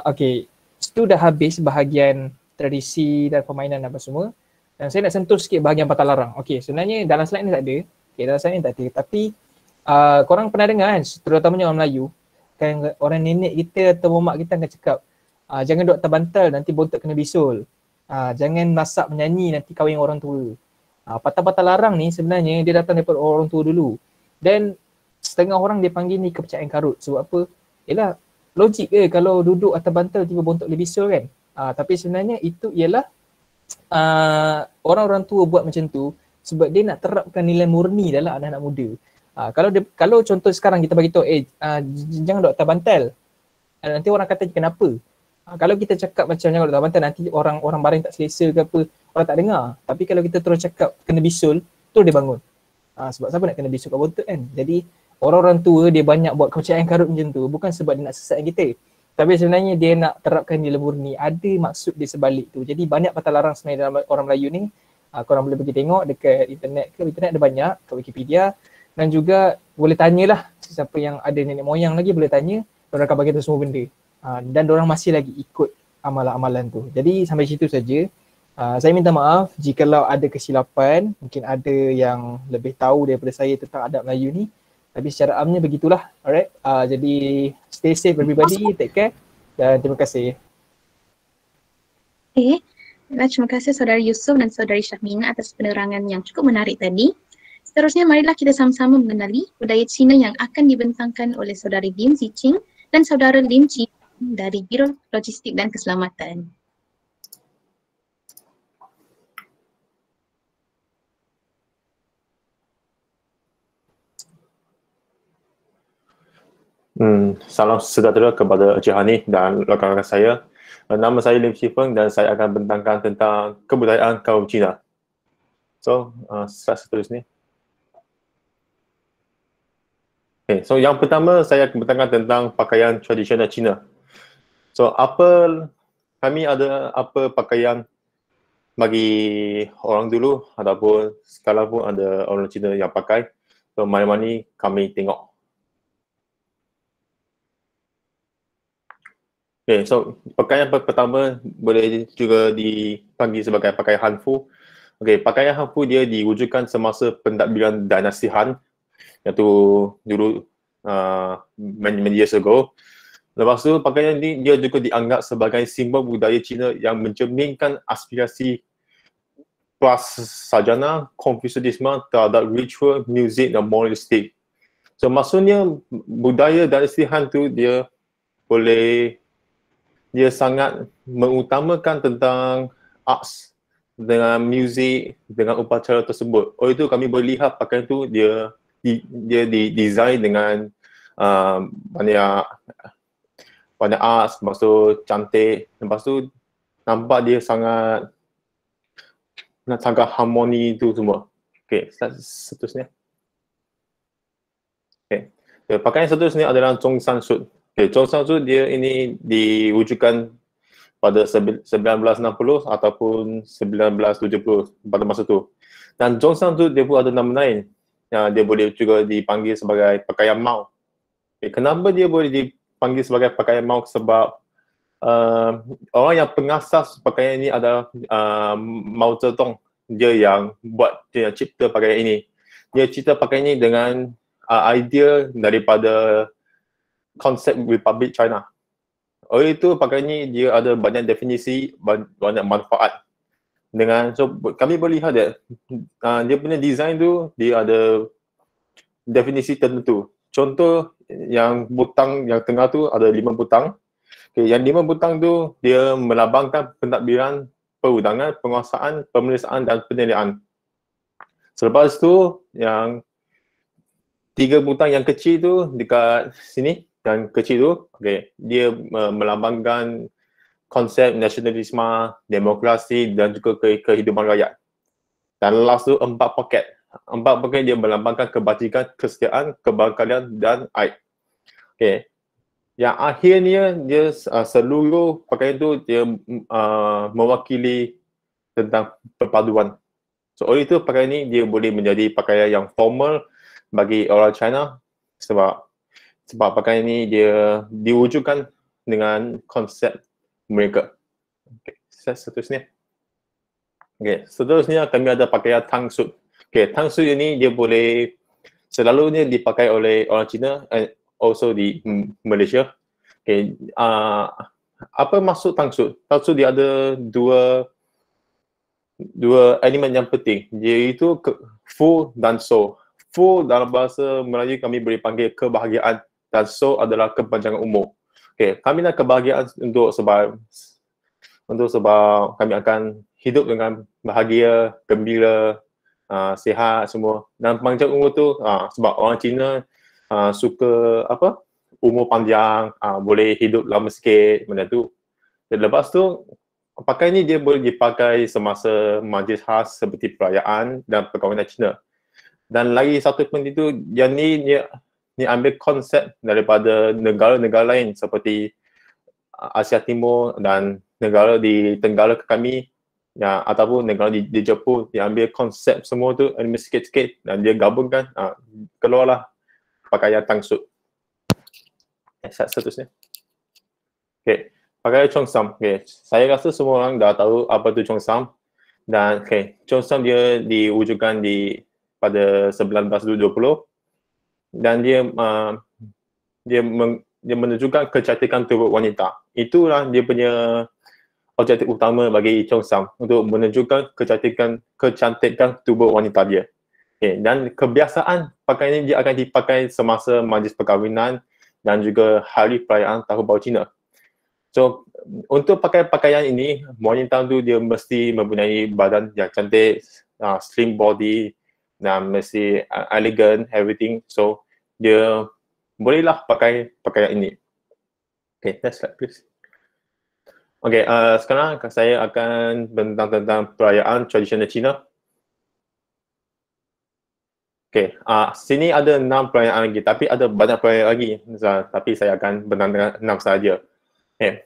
Okay. Itu dah habis bahagian tradisi dan permainan apa semua. Dan saya nak sentuh sikit bahagian patah larang. Okay, sebenarnya dalam slide ni tak ada. Okay, dalam slide ni tak ada. Tapi korang pernah dengar kan, terutamanya orang Melayu, kan orang nenek kita atau mak kita akan cakap, jangan duduk atas bantal nanti bontot kena bisul. Jangan masak menyanyi nanti kahwin orang tua. Patah-patah larang ni sebenarnya dia datang daripada orang tua dulu. Dan setengah orang dia panggil ni kepercayaan karut. Sebab apa? Yelah, logik ke kalau duduk atas bantal tiba bontot boleh bisul kan? Tapi sebenarnya itu ialah orang-orang tua buat macam tu sebab dia nak terapkan nilai murni dalam anak-anak muda. Kalau contoh sekarang kita bagi tahu, jangan duduk atas bantal. Nanti orang kata kenapa? Kalau kita cakap macam jangan duduk atas bantal, nanti orang barang tak selesa ke apa, orang tak dengar. Tapi kalau kita terus cakap kena bisul, tu dia bangun. Sebab siapa nak kena bisul kat bontot kan? Jadi orang-orang tua dia banyak buat kepercayaan karut macam tu, bukan sebab dia nak sesatkan kita. Tapi sebenarnya dia nak terapkan nilai murni, ada maksud di sebalik tu. Jadi banyak patah larang sebenarnya dalam orang Melayu ni. Korang boleh pergi tengok dekat internet ke, internet ada banyak, kat Wikipedia. Dan juga boleh tanyalah siapa yang ada nenek moyang lagi, boleh tanya, diorang akan bagi tahu semua benda. Dan diorang masih lagi ikut amalan-amalan tu. Jadi sampai situ saja. Saya minta maaf jikalau ada kesilapan, mungkin ada yang lebih tahu daripada saya tentang adab Melayu ni. Tapi secara amnya begitulah. Alright. Jadi stay safe everybody, take care dan terima kasih. Okay. Terima kasih Saudara Yusof dan Saudari Syahmina atas penerangan yang cukup menarik tadi. Seterusnya, marilah kita sama-sama mengenali budaya Cina yang akan dibentangkan oleh Saudari Lim Ziqing dan Saudara Lim Ji dari Biro Logistik dan Keselamatan. Salam sejahtera kepada Encik Hani dan rakan-rakan saya. Nama saya Lim Chi Feng dan saya akan bentangkan tentang kebudayaan kaum Cina. So, slide seterusnya. Okay, so yang pertama saya akan bentangkan tentang pakaian tradisional Cina. So, kami ada apa pakaian bagi orang dulu ataupun sekarang pun ada orang Cina yang pakai. So, mari-mari kami tengok. Okay, so pakaian pertama boleh juga dipanggil sebagai pakaian Hanfu. Okay, pakaian Hanfu dia diwujudkan semasa pentadbiran dinasti Han, iaitu dulu many years ago. Lepas tu pakaian ni dia juga dianggap sebagai simbol budaya Cina yang mencerminkan aspirasi prasarjana, Konfusianisme terhadap ritual, muzik dan moralistik. So maksudnya budaya dinasti Han tu dia sangat mengutamakan tentang arts dengan muzik, dengan upacara tersebut. Oleh itu kami boleh lihat pakaian tu dia didesain dengan banyak arts, lepas tu cantik, lepas tu nampak dia sangat harmoni tu semua. Okay, seterusnya. Okay. Pakaian seterusnya adalah Zhongshan Suit. Okay, Zhongshan Suit dia ini diwujudkan pada 1960 ataupun 1970 pada masa tu. Dan Zhongshan Suit dia pun ada nama lain. Dia boleh juga dipanggil sebagai pakaian Mao. Okay, kenapa dia boleh dipanggil sebagai pakaian Mao? Sebab orang yang pengasas pakaian ini adalah Mao Zedong. Dia yang cipta pakaian ini. Dia cipta pakaian ini dengan idea daripada konsep Republik China. Oleh itu pakaian ini dia ada banyak definisi, banyak manfaat. So kami boleh lihat dia punya design tu dia ada definisi tertentu. Contoh yang butang yang tengah tu ada 5 butang. Okay, yang 5 butang tu dia melambangkan pentadbiran, perundangan, penguasaan, pemeriksaan dan penilaian. Selepas tu yang 3 butang yang kecil tu dekat sini, yang kecil tu, okay, dia melambangkan konsep nasionalisme, demokrasi dan juga kehidupan rakyat. Dan last tu 4 poket. 4 poket dia melambangkan kebajikan, kesetiaan, keberkalian dan aib. Okay. Yang akhirnya dia seluruh pakaian tu dia mewakili tentang perpaduan. So oleh itu pakaian ni dia boleh menjadi pakaian yang formal bagi orang China sebab pakaian ni dia diwujudkan dengan konsep mereka. Okay, seterusnya. Okay, seterusnya kami ada pakaian Tang Suit. Okay, Tang Suit ini dia boleh selalunya dipakai oleh orang Cina and also di Malaysia. Okay, apa maksud Tang Suit? Tang Suit dia ada dua elemen yang penting, iaitu Fu dan So. Fu dalam bahasa Melayu kami boleh panggil kebahagiaan dan So adalah kepanjangan umur. Okay, kami nak kebahagiaan untuk sebab kami akan hidup dengan bahagia, gembira, sihat semua. Dan panjang umur tu sebab orang Cina suka umur panjang, boleh hidup lama sikit macam tu. Dan lepas tu pakaian ni dia boleh dipakai semasa majlis khas seperti perayaan dan perkahwinan Cina. Dan lagi satu penting tu, yang ni ambil konsep daripada negara-negara lain seperti Asia Timur dan negara di Tenggara kami ataupun negara di Jepun. Dia ambil konsep semua tu sikit-sikit dan dia gabungkan, keluarlah pakaian Tang Suit. Seterusnya. Okay. Pakaian Cheongsam. Okay. Saya rasa semua orang dah tahu apa tu Cheongsam. Dan Cheongsam dia diwujudkan pada 1920. dan dia menunjukkan kecantikan tubuh wanita. Itulah dia punya objektif utama bagi Cheongsam, untuk menunjukkan kecantikan tubuh wanita dia. Okay. Dan kebiasaan pakaian ini dia akan dipakai semasa majlis perkahwinan dan juga hari perayaan Tahun Baru Cina. So, untuk pakai pakaian ini, wanita tu dia mesti mempunyai badan yang cantik, slim body, dan mesti elegant, everything. So, dia bolehlah pakai pakaian ini. Okay, next slide please. Okay, sekarang saya akan tentang perayaan tradisional Cina. Okay, sini ada 6 perayaan lagi, tapi ada banyak perayaan lagi. Tapi saya akan benarkan 6 saja. Okay.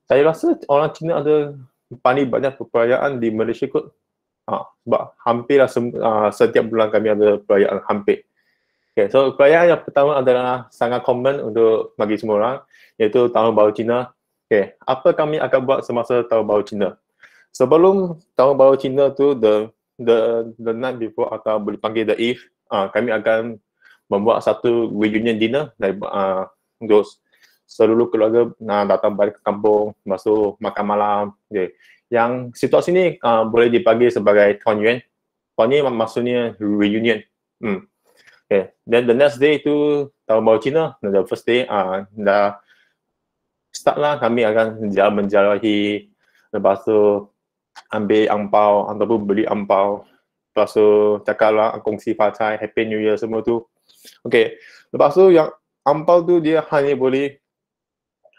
Saya rasa orang Cina ada paling banyak perayaan di Malaysia kot. Sebab hampirlah setiap bulan kami ada perayaan hampir. Okay, so perayaan yang pertama adalah sangat common untuk bagi semua orang, iaitu Tahun Baru Cina. Okay, apa kami akan buat semasa Tahun Baru Cina? Sebelum Tahun Baru Cina tu, the night before atau boleh panggil the eve, kami akan membuat satu reunion dinner dari untuk seluruh keluarga datang balik ke kampung, lepas tu makan malam. Okay. Yang situasi ni boleh dipanggil sebagai Tuan Yuan. Tuan Yuan maksudnya reunion. Okay. Then the next day tu Tahun Baru Cina, the first day dah start lah, kami akan menjarahi, lepas tu ambil angpau ataupun beli angpau, lepas tu cakap lah kongsi facai, Happy New Year semua tu. Okay. Lepas tu yang angpau tu dia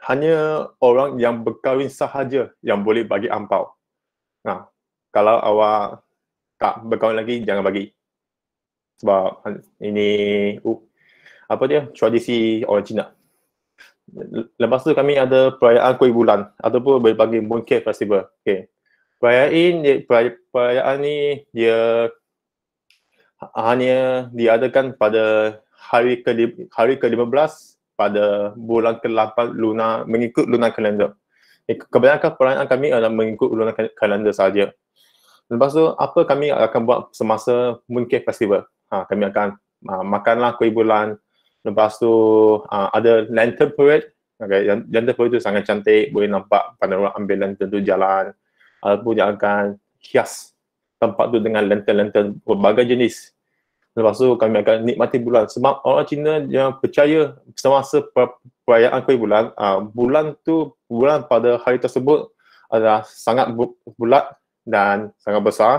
hanya orang yang berkahwin sahaja yang boleh bagi angpau. Kalau awak tak berkahwin lagi, jangan bagi. Sebab ini tradisi orang Cina. Lepas tu kami ada perayaan Kuih Bulan ataupun boleh panggil Mooncake Festival. Okay. Perayaan ni dia hanya diadakan pada hari ke-15 pada bulan ke-8 mengikut lunar kalender. Kebanyakan perayaan kami adalah mengikut lunar kalender saja. Lepas tu apa kami akan buat semasa Mooncake Festival? Kami akan makanlah kuih bulan. Lepas tu ada lantern parade. Okay, lantern parade tu sangat cantik, boleh nampak pada orang ambil lantern tu jalan. Ataupun dia akan hias tempat tu dengan lantern-lantern berbagai jenis. Lepas tu kami akan nikmati bulan. Sebab orang Cina yang percaya semasa perayaan kuih bulan, bulan pada hari tersebut adalah sangat bulat dan sangat besar.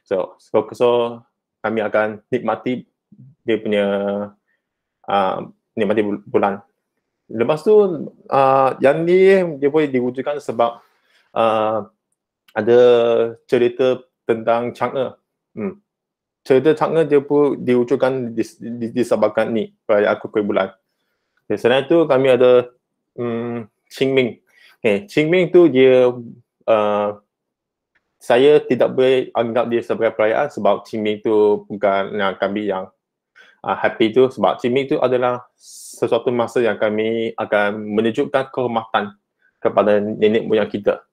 So kami akan nikmati dia punya nikmati bulan. Lepas tu yang ni dia boleh diwujudkan sebab ada cerita tentang Chang'e. Cerita Chang'e dia pun diwujudkan disebabkan ni perayaan kuih bulan. Okay, selain itu kami ada Qingming. Okay, Qingming tu dia saya tidak boleh anggap dia sebagai perayaan sebab Qingming tu bukan kami yang happy tu, sebab Qingming tu adalah sesuatu masa yang kami akan menunjukkan kehormatan kepada nenek moyang kita.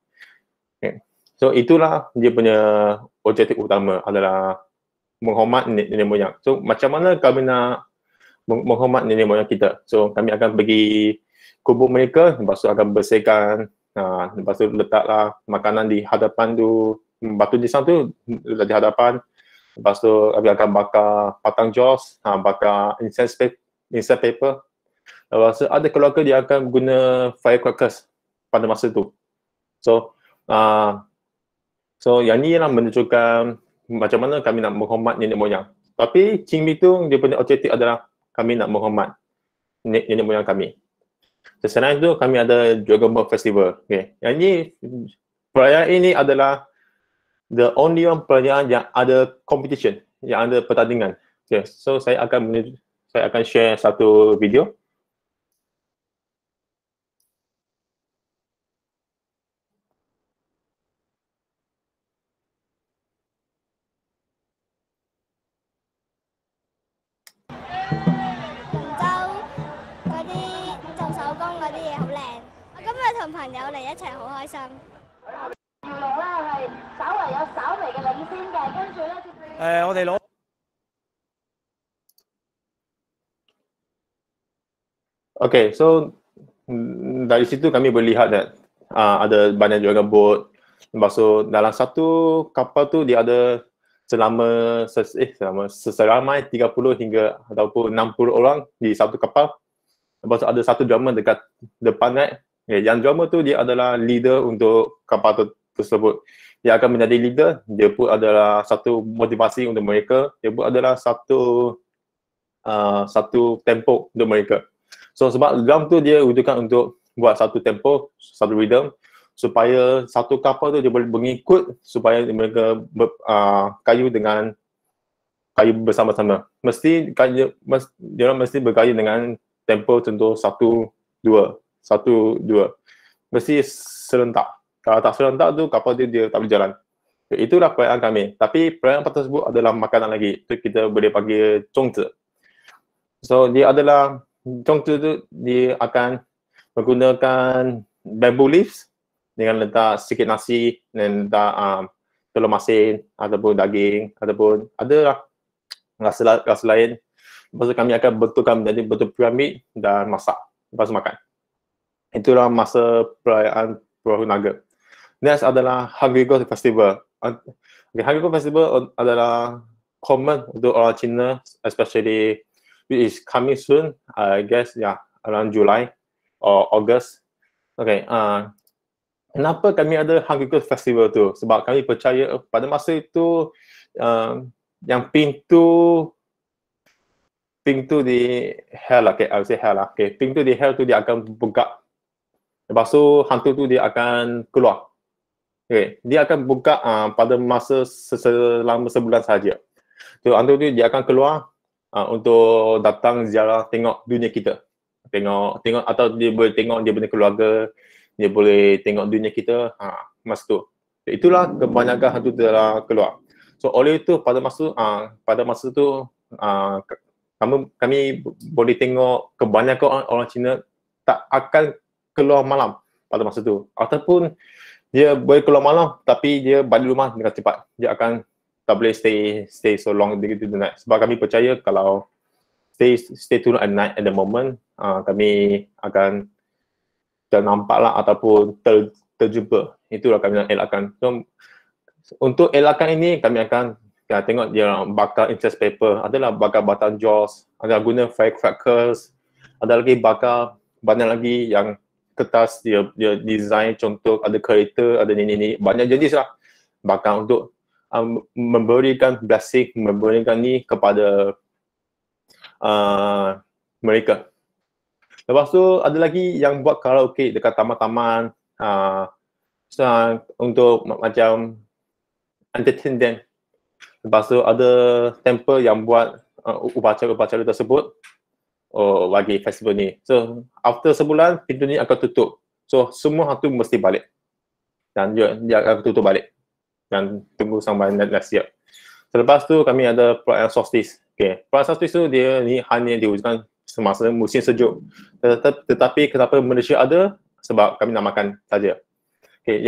Okay. So itulah dia punya objektif utama adalah menghormat nenek moyang. So macam mana kami nak menghormat nenek moyang kita? So kami akan pergi kubur mereka, lepas tu akan bersihkan, lepas tu letaklah makanan di hadapan tu, batu nisan tu letak di hadapan. Lepas tu kami akan bakar patang jos, bakar incense paper. Lepas tu ada keluarga dia akan guna firecrackers pada masa tu. So yang ni lah menunjukkan macam mana kami nak menghormat nenek moyang. Tapi Qingming tu dia punya objektif adalah kami nak menghormat nenek moyang kami. Selain itu kami ada Dragon Boat Festival. Okay. Yang ni perayaan ini adalah the only one perayaan yang ada competition, yang ada pertandingan. Okay. So saya akan share satu video. Okay, so dari situ kami boleh lihat that ada banyak juga bot. Lepas tu dalam satu kapal tu dia ada seramai 30 hingga ataupun 60 orang di satu kapal. Lepas tu ada satu drummer dekat depan kan. Yang drummer tu dia adalah leader untuk kapal tersebut. Dia akan menjadi leader, dia pun adalah satu motivasi untuk mereka, dia pun adalah satu tempo untuk mereka. So sebab drum tu dia wujudkan untuk buat satu tempo, satu rhythm supaya satu kapal tu dia boleh mengikut supaya mereka kayu bersama-sama. Dia mesti berkayu dengan tempo contoh 1-2. Mesti serentak. Kalau tak serentak tu kapal dia tak boleh jalan. Itulah perayaan kami. Tapi perayaan tersebut adalah makanan lagi. Itu kita boleh panggil zhongzi. So dia adalah zhongzi tu dia akan menggunakan bamboo leaves dengan letak sikit nasi dan letak telur masin ataupun daging ataupun ada rasa lain. Lepas tu kami akan betulkan menjadi bentuk piramid dan masak. Lepas tu makan. Itulah masa perayaan Perahu Naga. Next adalah Hungry Ghost Festival. Hungry Ghost Festival adalah common untuk orang Cina, especially which is coming soon, I guess, around July or August. Okay, kenapa kami ada Hungry Ghost Festival tu? Sebab kami percaya pada masa itu yang pintu di hell lah, I would say hell lah. Okay, pintu di hell tu dia akan buka. Lepas tu hantu tu dia akan keluar. Okay, dia akan buka pada masa selama sebulan sahaja. So hantu tu dia akan keluar untuk datang ziarah tengok dunia kita. Tengok atau dia boleh tengok dia punya keluarga, dia boleh tengok dunia kita masa tu. Itulah kebanyakan hantu telah keluar. So oleh itu pada masa tu kami boleh tengok kebanyakan orang Cina tak akan keluar malam pada masa tu. Ataupun dia boleh keluar malam tapi dia balik rumah dengan cepat. Dia akan tak boleh stay so long di night. Sebab kami percaya kalau stay too long at night at the moment, kami akan ternampak lah ataupun terjumpa. Itulah kami nak elakkan. So, untuk elakkan ini kami akan tengok dia bakar incense paper, adalah bakar batang jaws, ada guna firecrackers, ada lagi bakar banyak lagi yang kertas dia design, contoh ada kereta, ada ni banyak jenis lah bakar untuk memberikan blessing, memberikan ni kepada mereka. Lepas tu ada lagi yang buat karaoke dekat taman-taman untuk macam entertain them. Lepas tu ada temple yang buat upacara-upacara tersebut bagi festival ni. So after sebulan pintu ni akan tutup. So semua hantu mesti balik. Dan dia akan tutup balik. Dan tunggu sampai next year. Selepas tu kami ada perayaan solstice. Okay. Perayaan solstice tu dia ni hanya diwujudkan semasa musim sejuk. Tetapi kenapa Malaysia ada? Sebab kami nak makan saja. Okay.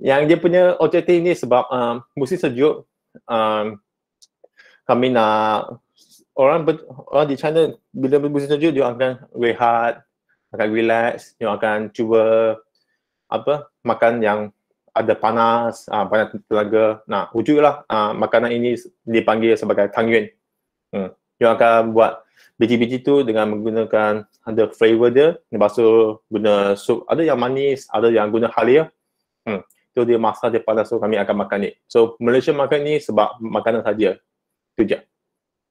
Yang dia punya objektif ni sebab musim sejuk kami nak orang di China bila musim sejuk dia akan rehat, akan relax, dia akan cuba makan yang ada panas, banyak tenaga. Nah, wujudlah makanan ini dipanggil sebagai tangyuan. Dia akan buat biji-biji tu dengan menggunakan ada flavor dia, lepas tu guna sup, ada yang manis, ada yang guna halia. Tu dia masak dia panas, so kami akan makan ni. So Malaysia makan ni sebab makanan saja. Tu je.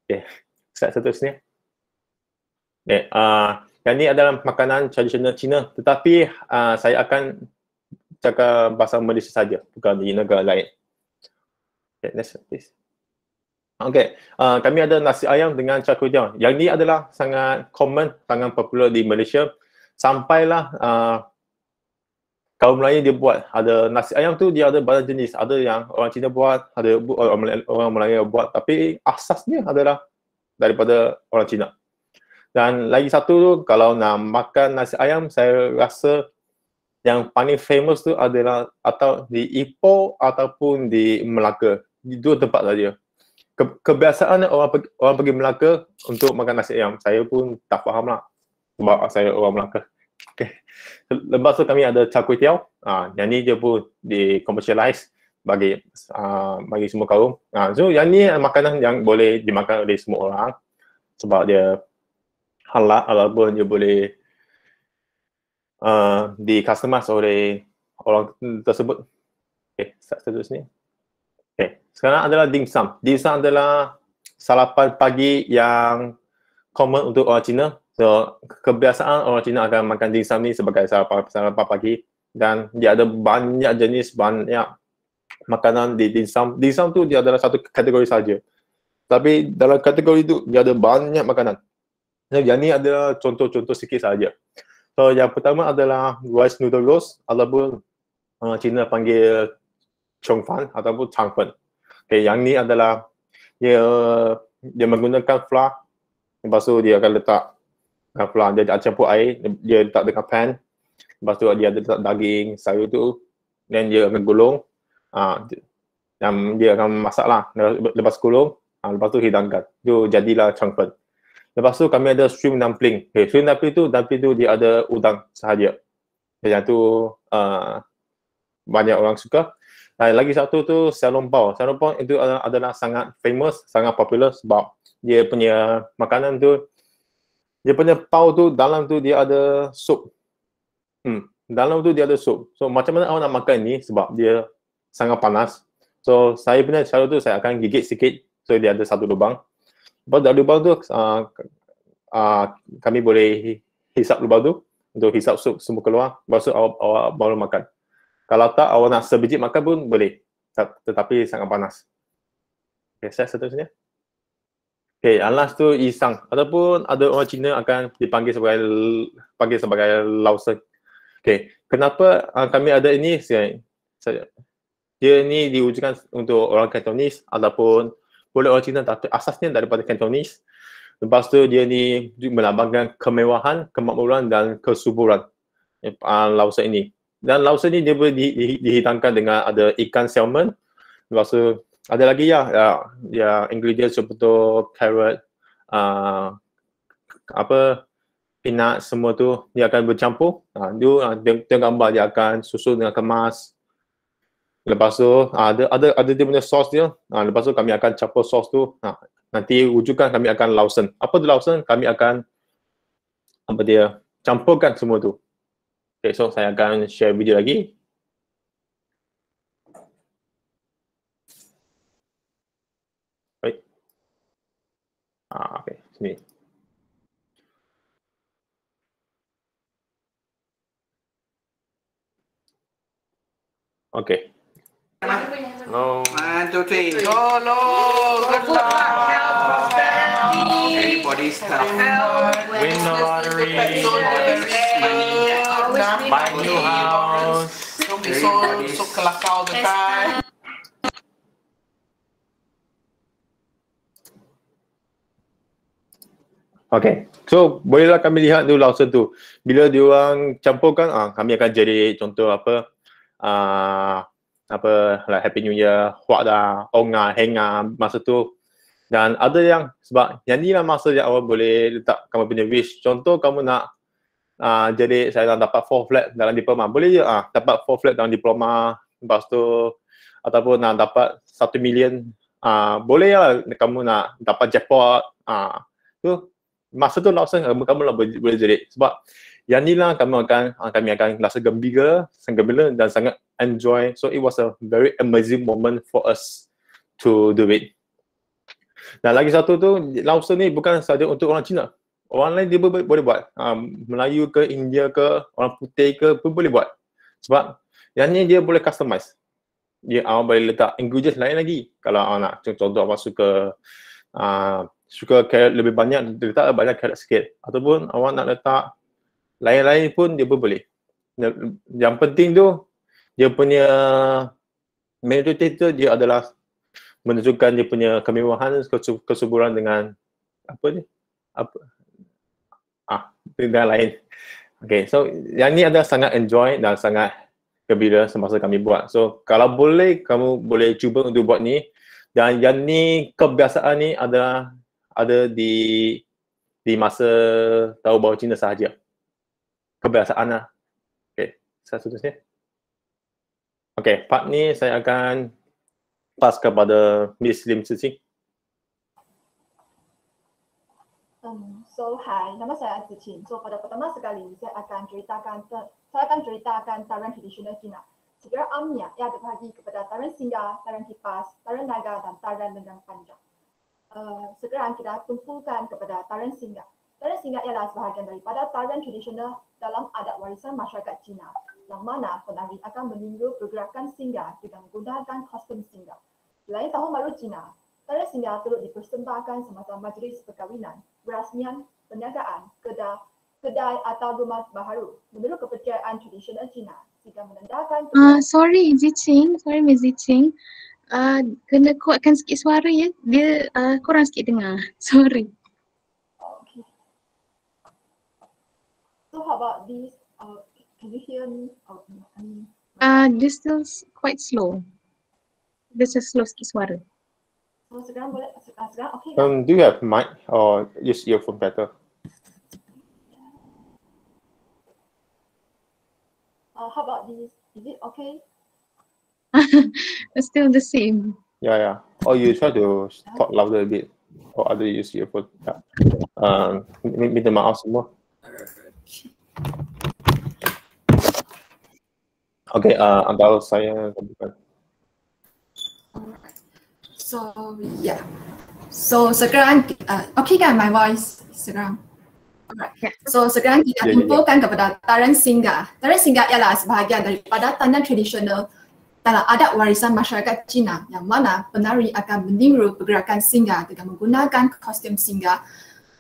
Okay. Slide seterusnya. Okay. Yang ni adalah makanan tradisional Cina, tetapi saya akan cakap bahasa Malaysia saja, bukan di negara lain. Okay, next please. Okay, kami ada nasi ayam dengan char kway teow. Yang ni adalah sangat common, sangat popular di Malaysia. Sampailah kaum Melayu dia buat. Ada nasi ayam tu dia ada banyak jenis. Ada yang orang Cina buat, ada orang Melayu buat. Tapi asasnya adalah daripada orang Cina. Dan lagi satu tu, kalau nak makan nasi ayam, saya rasa yang paling famous tu adalah atau di Ipoh ataupun di Melaka. Di dua tempat saja. Kebiasaan orang pergi Melaka untuk makan nasi ayam. Saya pun tak faham lah. sebab saya orang Melaka. Okay. Lepas tu kami ada char kway teow. Yang ni dia pun di commercialize bagi semua kaum. So yang ni makanan yang boleh dimakan oleh semua orang sebab dia halal ataupun dia boleh di customize oleh orang tersebut. Okay, start sini. Okay, sekarang adalah dim sum. Dim sum adalah sarapan pagi yang common untuk orang Cina. So, kebiasaan orang Cina akan makan dim sum ni sebagai sarapan pagi dan dia ada banyak jenis, banyak makanan di dim sum. Dim sum tu dia adalah satu kategori saja. Tapi dalam kategori itu dia ada banyak makanan. Yang ni adalah contoh-contoh sikit saja. So, yang pertama adalah rice noodle roast ataupun orang Cina panggil chong fan ataupun chang fan. Okay, yang ni adalah dia menggunakan flour. Lepas tu dia akan letak flour, dia campur air, dia letak dengan pan. Lepas tu dia letak daging, sayur tu, dan dia akan gulung. Dan dia akan masak lah. Lepas gulung, lepas tu hidangkan. Tu jadilah chang fan. Lepas tu kami ada shrimp dumpling. Okay, shrimp dumpling tu dia ada udang sahaja. Yang tu banyak orang suka. Lagi satu tu xiaolong bao. Xiaolong bao itu adalah sangat famous, sangat popular sebab dia punya makanan tu, dia punya pau tu dalam tu dia ada sup. Dalam tu dia ada sup. So macam mana awak nak makan ni sebab dia sangat panas. So saya punya cara tu saya akan gigit sikit. So dia ada satu lubang. Lepas dari lubang tu kami boleh hisap lubang tu untuk hisap sup semua keluar. Lepas tu awak baru makan. Kalau tak awak nak sebiji makan pun boleh. Tetapi sangat panas. Okay, saya seterusnya. Okay, last tu isang. Ataupun ada orang Cina akan dipanggil sebagai lausen. Okay, kenapa kami ada ini? Dia ni diwujudkan untuk orang Cantonese ataupun boleh orang Cina tapi asasnya daripada Cantonese. Lepas tu dia ni melambangkan kemewahan, kemakmuran dan kesuburan lausen ini. Dan lausen ni dia boleh dihidangkan dengan ada ikan salmon. Lepas tu ada lagi ya ingredients seperti carrot, peanut semua tu dia akan bercampur. Dia gambar dia akan susun dengan kemas. Lepas tu ada dia punya sos dia. Lepas tu kami akan campur sos tu. Nanti wujudan kami akan lausen. Apa tu lausen? Kami akan campurkan semua tu. Okay, so saya akan share video lagi. Baik. Okay, sini. Okay. Hello. 1, 2, 3. Hello. Good luck. Everybody stop. Win the lottery. Buy a new house. Don't be so kelakar all the time. Okay, so bolehlah kami lihat dulu lausen tu. Bila diorang campurkan, kami akan jadi contoh like Happy New Year, Huat dah, Onga, Henga masa tu. Dan ada yang, sebab yang ni lah masa yang awak boleh letak kamu punya wish. Contoh kamu nak jadi saya nak dapat 4 flat dalam diploma. Boleh je dapat 4 flat dalam diploma. Lepas tu ataupun nak dapat 1 million. Boleh lah kamu nak dapat jackpot. Tu masa tu lausen kamu lah boleh jadi. Sebab yang ni lah kami akan rasa gembira dan sangat enjoy. So it was a very amazing moment for us to do it. Dan lagi satu tu, lausen ni bukan saja untuk orang Cina. Orang lain dia boleh buat. Melayu ke, India ke, orang putih ke pun boleh buat. Sebab yang ni dia boleh customize. Awak boleh letak ingredients lain lagi. Kalau awak nak, contoh awak suka carrot lebih banyak, letak banyak carrot sikit. Ataupun awak nak letak lain-lain pun dia pun boleh. Yang penting tu, dia punya metode tu dia adalah menunjukkan dia punya kemewahan, kesuburan dengan dengan lain. Okay, so yang ni adalah sangat enjoy dan sangat gembira semasa kami buat. So kalau boleh, kamu boleh cuba untuk buat ni. Dan yang ni, kebiasaan ni ada di di masa Tahu Baru Cina sahaja. Kebiasaan lah. Okay, seterusnya. Okay, part ni saya akan pass kepada Miss Lim Cicing. So, hai, nama saya Cicing. So, pada pertama sekali saya akan ceritakan tarian tradisional Cina. Secara amnya, ia terbahagi kepada tarian singgah, tarian kipas, tarian naga dan tarian lengan panjang. Sekarang kita tumpukan kepada tarian singgah. Tarian singgah ialah sebahagian daripada tarian tradisional dalam adat warisan masyarakat Cina, yang mana penari akan meninjau pergerakan singgah dengan menggunakan kostum singgah. Selain Tahun Baru Cina, tarian singgah turut dipersembahkan semasa majlis perkahwinan, perasmian, perniagaan, kedai atau rumah baharu. Menurut kepercayaan tradisional Cina, jika menandakan Sorry Miss Ziching. Kena kuatkan sikit suara ya. Dia kurang sikit dengar. Sorry. Okay. So how about this? Can you hear me? This still quite slow. Dia slow sikit suara. So sekarang boleh, sekarang okay. Do you have mic or use earphone better? How about this? Is it okay? It's still the same. Yeah. Or you try to talk louder a bit, or other use earphone. Yeah. Minta maaf semua. Okay, antara saya bukan. So yeah. So sekarang okay kan my voice sekarang? Alright. So sekarang kita tumpukan kepada tarian singgah. Tarian singgah ialah sebahagian daripada tarian tradisional dalam adat warisan masyarakat Cina, yang mana penari akan meniru pergerakan singgah dengan menggunakan kostum singgah.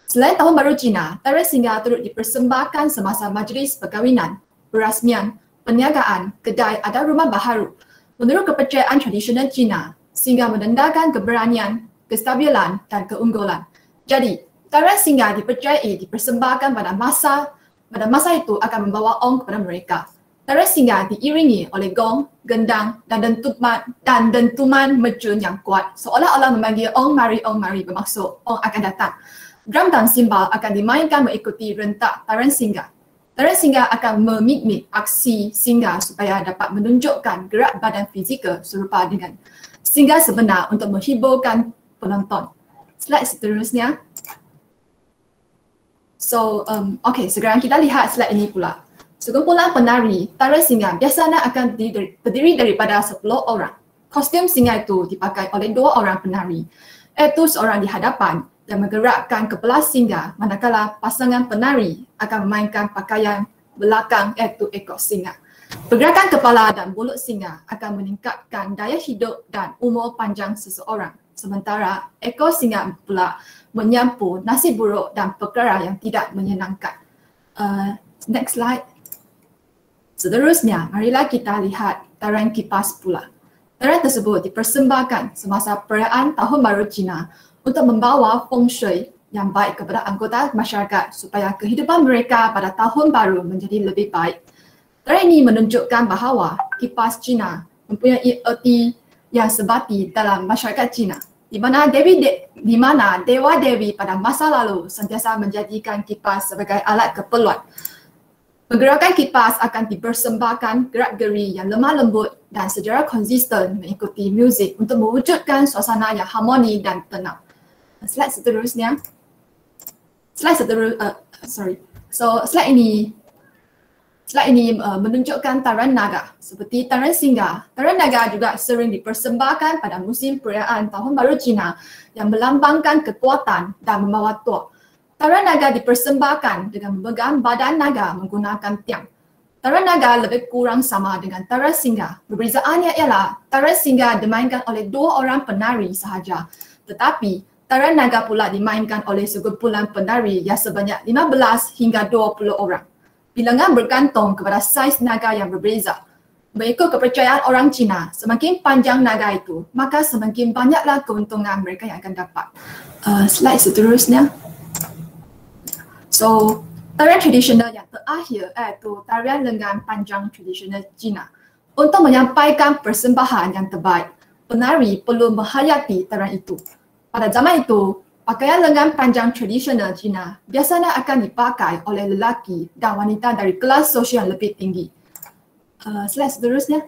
Selain Tahun Baru Cina, tarian singgah turut dipersembahkan semasa majlis perkahwinan, perasmian, perniagaan, kedai atau rumah baharu. Menurut kepercayaan tradisional Cina, singgah menandakan keberanian, kestabilan dan keunggulan. Jadi, tarian singgah dipercayai dipersembahkan pada masa itu akan membawa ong kepada mereka. Tarian singgah diiringi oleh gong, gendang dan dentuman mercun yang kuat, seolah-olah memanggil ong mari bermaksud ong akan datang. Drum dan simbal akan dimainkan mengikuti rentak tarian singgah. Tarian singgah akan memimik aksi singgah supaya dapat menunjukkan gerak badan fizikal serupa dengan singgah sebenar untuk menghiburkan penonton. Slide seterusnya. So, okay, sekarang kita lihat slide ini pula. Sekumpulan penari tarian singgah biasanya akan terdiri daripada 10 orang. Kostum singgah itu dipakai oleh 2 orang penari, iaitu seorang di hadapan yang menggerakkan kepala singgah, manakala pasangan penari akan memainkan pakaian belakang iaitu ekor singgah. Pergerakan kepala dan mulut singgah akan meningkatkan daya hidup dan umur panjang seseorang. Sementara ekor singgah pula menyampu nasib buruk dan perkara yang tidak menyenangkan. Next slide. Seterusnya, marilah kita lihat tarian kipas pula. Tarian tersebut dipersembahkan semasa perayaan Tahun Baru Cina untuk membawa feng shui yang baik kepada anggota masyarakat supaya kehidupan mereka pada Tahun Baru menjadi lebih baik. Tarian ini menunjukkan bahawa kipas Cina mempunyai erti yang sebati dalam masyarakat Cina, di mana dewa-dewi pada masa lalu sentiasa menjadikan kipas sebagai alat keperluan. Pergerakan kipas akan dipersembahkan gerak-geri yang lemah lembut dan secara konsisten mengikuti muzik untuk mewujudkan suasana yang harmoni dan tenang. Slide seterusnya. Slide ini menunjukkan tarian naga. Seperti tarian singgah, tarian naga juga sering dipersembahkan pada musim perayaan Tahun Baru Cina yang melambangkan kekuatan dan membawa tua. Tarian naga dipersembahkan dengan memegang badan naga menggunakan tiang. Tarian naga lebih kurang sama dengan tarian singgah. Perbezaannya ialah tarian singgah dimainkan oleh 2 orang penari sahaja, tetapi tarian naga pula dimainkan oleh sekumpulan penari yang sebanyak 15 hingga 20 orang. Bilangan bergantung kepada saiz naga yang berbeza. Mengikut kepercayaan orang Cina, semakin panjang naga itu, maka semakin banyaklah keuntungan mereka yang akan dapat. Slide seterusnya. So, tarian tradisional yang terakhir iaitu tarian lengan panjang tradisional Cina. Untuk menyampaikan persembahan yang terbaik, penari perlu menghayati tarian itu. Pada zaman itu, Pakaian lengan panjang tradisional Cina biasanya akan dipakai oleh lelaki dan wanita dari kelas sosial lebih tinggi. Slide seterusnya.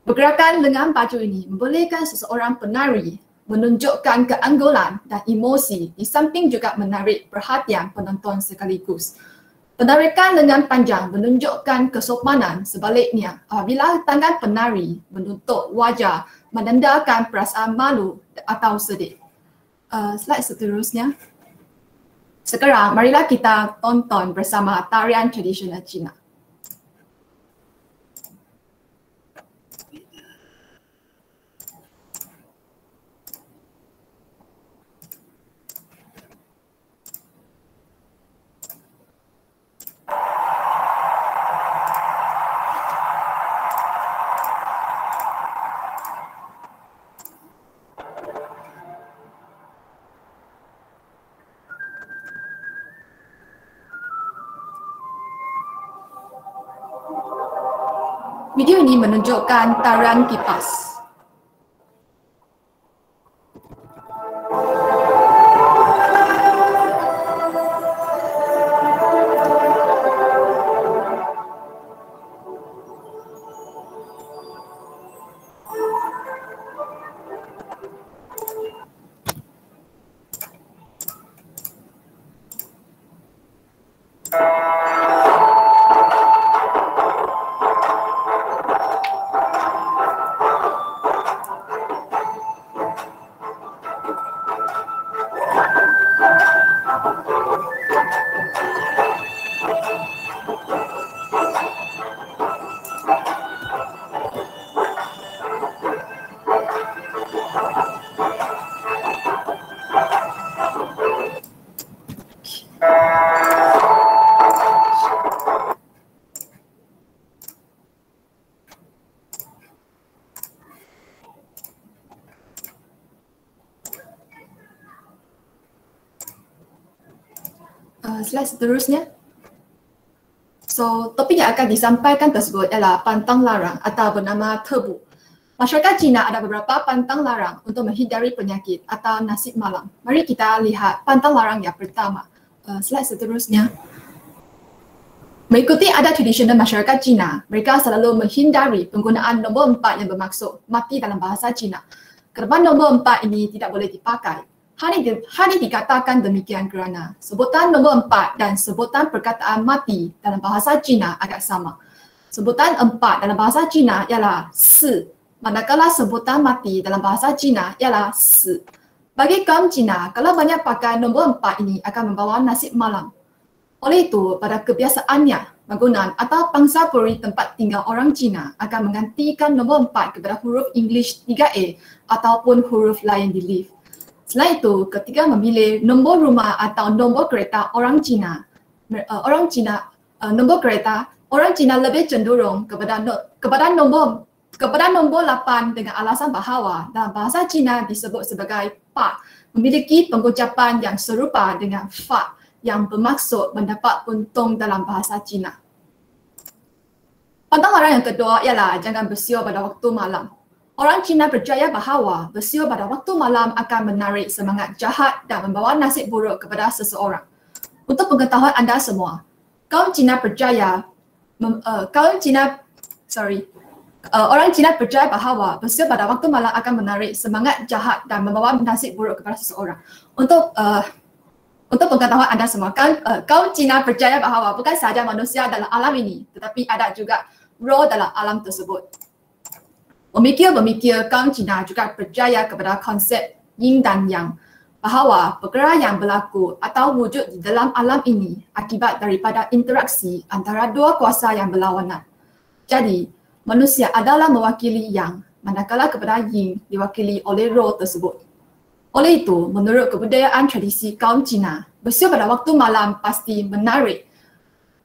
Pergerakan lengan baju ini membolehkan seseorang penari menunjukkan keanggulan dan emosi di samping juga menarik perhatian penonton sekaligus. Penarikan lengan panjang menunjukkan kesopanan, sebaliknya apabila tangan penari menutup wajah menandakan perasaan malu atau sedih. Slide seterusnya. Sekarang marilah kita tonton bersama tarian tradisional Cina. Video ini menunjukkan tarian kipas. Slide seterusnya. So, topik yang akan disampaikan tersebut ialah pantang larang atau bernama tebu. Masyarakat Cina ada beberapa pantang larang untuk menghindari penyakit atau nasib malang. Mari kita lihat pantang larang yang pertama. Slide seterusnya. Mengikuti adat tradisional masyarakat Cina, mereka selalu menghindari penggunaan nombor 4 yang bermaksud mati dalam bahasa Cina. Kerana nombor 4 ini tidak boleh dipakai. Hanya dikatakan demikian kerana sebutan nombor 4 dan sebutan perkataan mati dalam bahasa Cina agak sama. Sebutan 4 dalam bahasa Cina ialah si, manakala sebutan mati dalam bahasa Cina ialah si. Bagi kaum Cina, kalau banyak pakai nombor 4 ini akan membawa nasib malang. Oleh itu, pada kebiasaannya, bangunan atau pangsa puri tempat tinggal orang Cina akan menggantikan nombor 4 kepada huruf English 3A ataupun huruf lain di lift. Selain itu, ketika memilih nombor rumah atau nombor kereta orang Cina, nombor kereta, orang Cina lebih cenderung kepada nombor 8 dengan alasan bahawa dalam bahasa Cina disebut sebagai pa, memiliki pengucapan yang serupa dengan fa yang bermaksud mendapat untung dalam bahasa Cina. Pantang larang yang kedua ialah jangan bersiul pada waktu malam. Orang Cina percaya bahawa bersiul pada waktu malam akan menarik semangat jahat dan membawa nasib buruk kepada seseorang. Untuk pengetahuan anda semua, orang Cina percaya bahawa bersiul pada waktu malam akan menarik semangat jahat dan membawa nasib buruk kepada seseorang. Untuk pengetahuan anda semua, kaum Cina percaya bahawa bukan sahaja manusia dalam alam ini, tetapi ada juga roh dalam alam tersebut. Pemikir-pemikir kaum Cina juga percaya kepada konsep yin dan yang, bahawa perkara yang berlaku atau wujud di dalam alam ini akibat daripada interaksi antara dua kuasa yang berlawanan. Jadi, manusia adalah mewakili yang, manakala kepada yin diwakili oleh roh tersebut. Oleh itu, menurut kebudayaan tradisi kaum Cina, bersiul pada waktu malam pasti menarik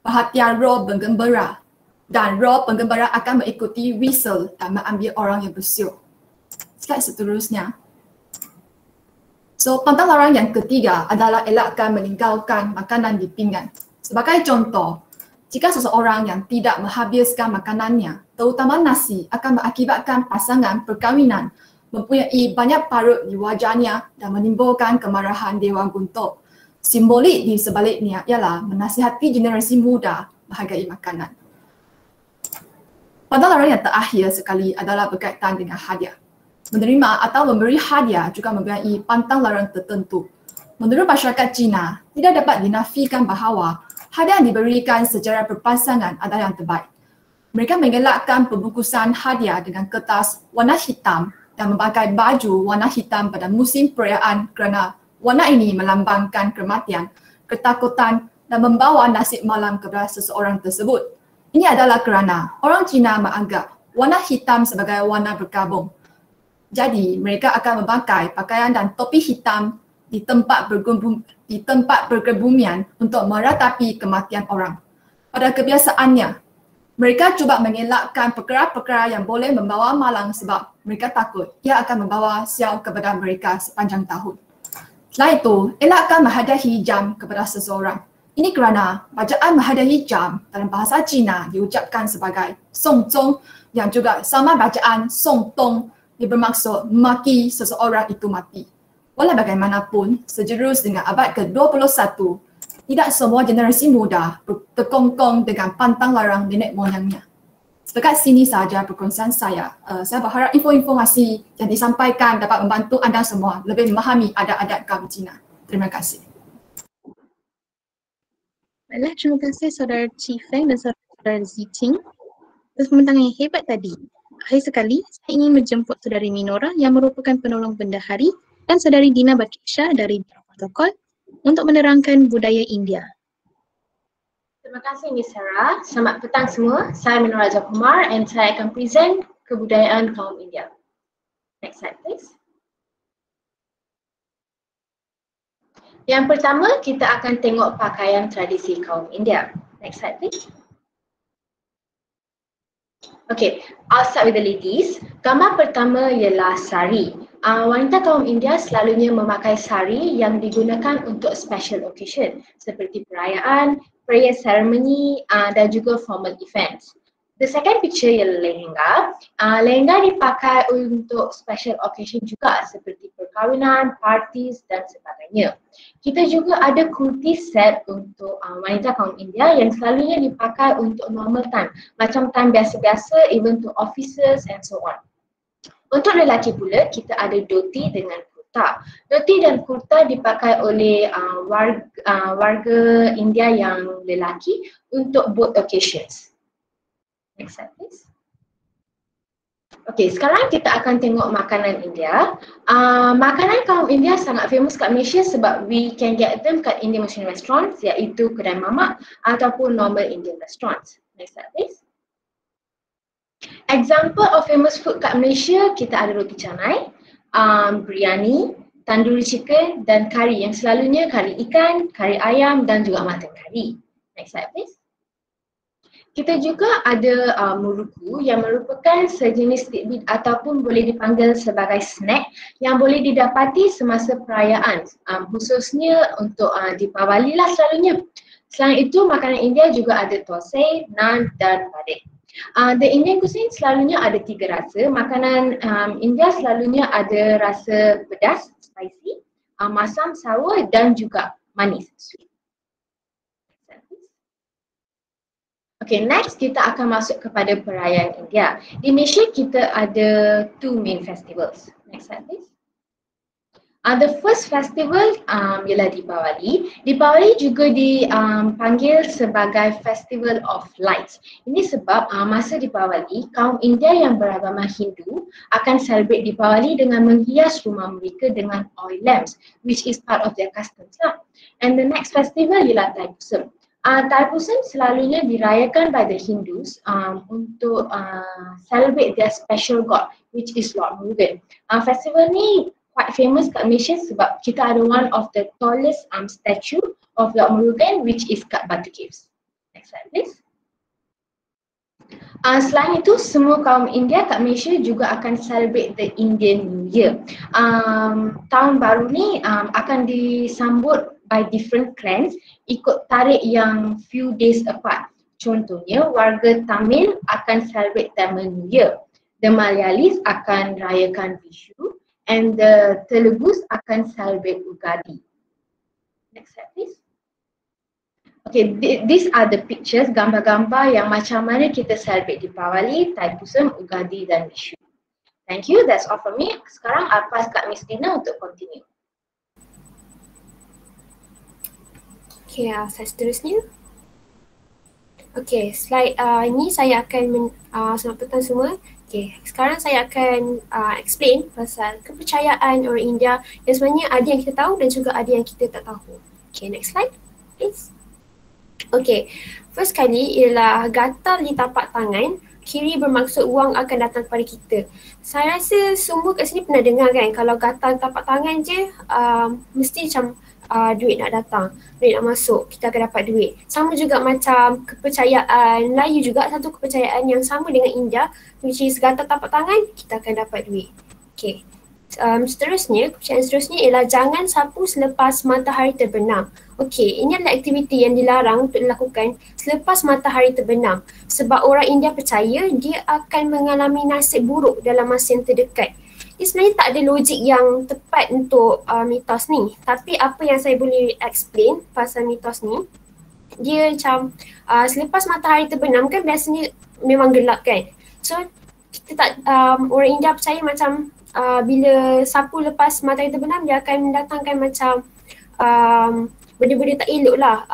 perhatian roh penggembira dan roh penggembira akan mengikuti whistle dan mengambil orang yang bersiul. Slide seterusnya. So, pantang larang yang ketiga adalah elakkan meninggalkan makanan di pinggan. Sebagai contoh, jika seseorang yang tidak menghabiskan makanannya, terutama nasi, akan mengakibatkan pasangan perkahwinan mempunyai banyak parut di wajahnya dan menimbulkan kemarahan Dewan Guntur. Simbolik di sebaliknya ialah menasihati generasi muda menghargai makanan. Pantang larang yang terakhir sekali adalah berkaitan dengan hadiah. Menerima atau memberi hadiah juga mempunyai pantang larang tertentu. Menurut masyarakat Cina, tidak dapat dinafikan bahawa hadiah yang diberikan secara berpasangan adalah yang terbaik. Mereka mengelakkan pembungkusan hadiah dengan kertas warna hitam dan memakai baju warna hitam pada musim perayaan kerana warna ini melambangkan kematian, ketakutan dan membawa nasib malam kepada seseorang tersebut. Ini adalah kerana orang Cina menganggap warna hitam sebagai warna berkabung. Jadi, mereka akan memakai pakaian dan topi hitam di tempat berkebumian untuk meratapi kematian orang. Pada kebiasaannya, mereka cuba mengelakkan perkara-perkara yang boleh membawa malang sebab mereka takut ia akan membawa sial kepada mereka sepanjang tahun. Selain itu, elakkan menghadiahi jam kepada seseorang. Ini kerana bacaan menghadiahi jam dalam bahasa Cina diucapkan sebagai song zong yang juga sama bacaan song tong yang bermaksud memaki seseorang itu mati. Walau bagaimanapun, sejurus dengan abad ke-21, tidak semua generasi muda terkongkong dengan pantang larang nenek moyangnya. Setakat sini sahaja perkongsian saya. Saya berharap informasi yang disampaikan dapat membantu anda semua lebih memahami adat-adat kaum Cina. Terima kasih. Baiklah, terima kasih saudara Chi Feng dan saudara Ziting atas pembentangan yang hebat tadi. Akhir sekali, saya ingin menjemput saudari Minora yang merupakan penolong bendahari dan saudari Dina Bakisha dari Protokol untuk menerangkan budaya India. Terima kasih Miss Sarah. Selamat petang semua. Saya Minora Jakumar dan saya akan present kebudayaan kaum India. Next slide please. Yang pertama, kita akan tengok pakaian tradisi kaum India. Next slide please. Okay, I'll start with the ladies. Gambar pertama ialah sari. Wanita kaum India selalunya memakai sari yang digunakan untuk special occasion seperti perayaan, prayer ceremony dan juga formal events. The second picture ialah lehenga. Lehenga dipakai untuk special occasion juga seperti perkahwinan, parties dan sebagainya. Kita juga ada kurti set untuk wanita kaum India yang selalunya dipakai untuk normal time. Macam time biasa-biasa, even to officers and so on. Untuk lelaki pula, kita ada dhoti dengan kurta. Dhoti dan kurta dipakai oleh warga India yang lelaki untuk both occasions. Next slide please. Okay, sekarang kita akan tengok makanan India. Makanan kaum India sangat famous kat Malaysia sebab we can get them kat Indian Muslim restaurants iaitu kedai mamak ataupun normal Indian restaurants. Next slide please. Example of famous food kat Malaysia, kita ada roti canai, biryani, tandoori chicken dan kari yang selalunya kari ikan, kari ayam dan juga mutton kari. Next slide please. Kita juga ada muruku yang merupakan sejenis tidbit ataupun boleh dipanggil sebagai snack yang boleh didapati semasa perayaan, khususnya untuk Deepawali lah selalunya. Selain itu, makanan India juga ada thosai, naan dan badai. The Indian cuisine selalunya ada 3 rasa. Makanan India selalunya ada rasa pedas, spicy, masam, sour dan juga manis, sweet. Okay, next kita akan masuk kepada perayaan India. Di Malaysia kita ada 2 main festivals. Next slide please. The first festival ialah Deepawali. Deepawali juga dipanggil sebagai Festival of Lights. Ini sebab masa Deepawali, kaum India yang beragama Hindu akan celebrate Deepawali dengan menghias rumah mereka dengan oil lamps, which is part of their customs lah. And the next festival ialah Thaipusam. Thaipusam selalunya dirayakan by the Hindus untuk celebrate their special god, which is Lord Murugan. Festival ni quite famous kat Malaysia sebab kita ada one of the tallest statue of Lord Murugan, which is kat Batu Caves. Next slide please. Selain itu, semua kaum India kat Malaysia juga akan celebrate the Indian New Year. Tahun baru ni akan disambut by different clans ikut tarikh yang few days apart. Contohnya, warga Tamil akan celebrate Tamil New Year. The Malayalis akan rayakan Vishu and the Telugus akan celebrate Ugadi. Next slide please. Okay, these are the pictures, gambar-gambar yang macam mana kita celebrate Deepavali, Thaipusam, Ugadi dan Vishu. Thank you, that's all from me. Sekarang I'll pass kat Miss Tina untuk continue. Okay, slide seterusnya. Okay, slide ini saya akan selamat petang semua. Okay, sekarang saya akan explain pasal kepercayaan orang India yang sebenarnya ada yang kita tahu dan juga ada yang kita tak tahu. Okay, next slide please. Okay, first kali ialah gatal di tapak tangan, kiri bermaksud wang akan datang kepada kita. Saya rasa semua kat sini pernah dengar kan, kalau gatal tapak tangan je mesti macam duit nak datang, duit nak masuk, kita akan dapat duit. Sama juga macam kepercayaan Melayu juga, satu kepercayaan yang sama dengan India, which is gatal tapak tangan, kita akan dapat duit. Okay, seterusnya, kepercayaan seterusnya ialah jangan sapu selepas matahari terbenam. Okay, ini adalah aktiviti yang dilarang untuk dilakukan selepas matahari terbenam sebab orang India percaya dia akan mengalami nasib buruk dalam masa yang terdekat. Ini sebenarnya tak ada logik yang tepat untuk mitos ni, tapi apa yang saya boleh explain pasal mitos ni, dia macam selepas matahari terbenam kan biasanya memang gelap kan. So kita tak, orang India percaya macam bila sapu lepas matahari terbenam dia akan mendatangkan macam benda-benda tak elok lah.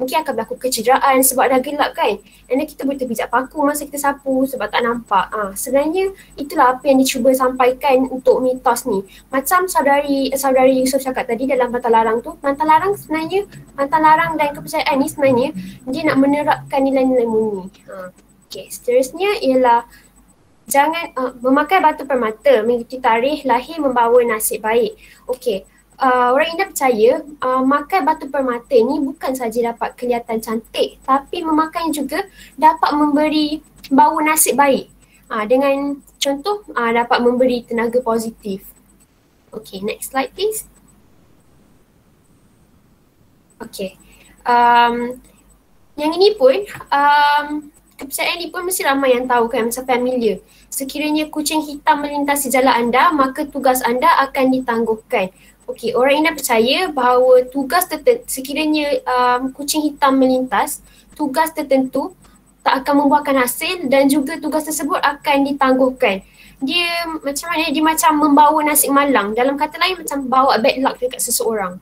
Mungkin akan berlaku kecederaan sebab dah gelap kan. And then kita boleh terpijak paku masa kita sapu sebab tak nampak. Sebenarnya itulah apa yang dicuba sampaikan untuk mitos ni. Macam saudari Yusof cakap tadi dalam Pantang Larang tu, Pantang Larang sebenarnya, Pantang Larang dan kepercayaan ni sebenarnya dia nak menerapkan nilai-nilai murni. Okay, seterusnya ialah jangan memakai batu permata mengikuti tarikh lahir membawa nasib baik. Okay. Orang India percaya makan batu permata ni bukan saja dapat kelihatan cantik tapi memakan juga dapat memberi bawa nasib baik. Dengan contoh dapat memberi tenaga positif. Okay, next slide please. Okay. Yang ini pun kepercayaan ini pun mesti ramai yang tahu kan, macam familiar. Sekiranya kucing hitam melintasi jalan anda, maka tugas anda akan ditangguhkan. Okey, orang India percaya bahawa tugas tertentu, sekiranya kucing hitam melintas, tugas tertentu tak akan membuahkan hasil dan juga tugas tersebut akan ditangguhkan. Dia macam mana? Dia macam membawa nasib malang. Dalam kata lain macam bawa bad luck dekat seseorang.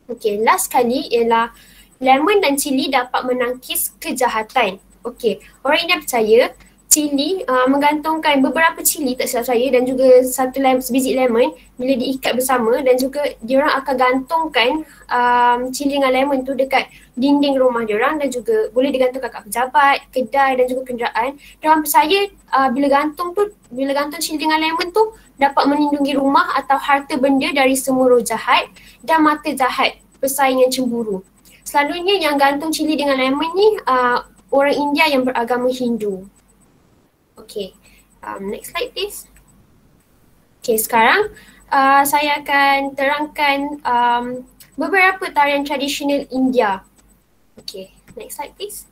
Okey, last kali ialah lemon dan cili dapat menangkis kejahatan. Okey, orang India percaya cili, menggantungkan beberapa cili tak silap saya dan juga sebiji lemon bila diikat bersama dan juga diorang akan gantungkan cili dengan lemon tu dekat dinding rumah diorang dan juga boleh digantungkan kat pejabat, kedai dan juga kenderaan. Diorang percaya bila gantung cili dengan lemon tu dapat melindungi rumah atau harta benda dari semua roh jahat dan mata jahat, persaingan cemburu. Selalunya yang gantung cili dengan lemon ni orang India yang beragama Hindu. Okay, next slide please. Okay, sekarang saya akan terangkan beberapa tarian tradisional India. Okay, next slide please.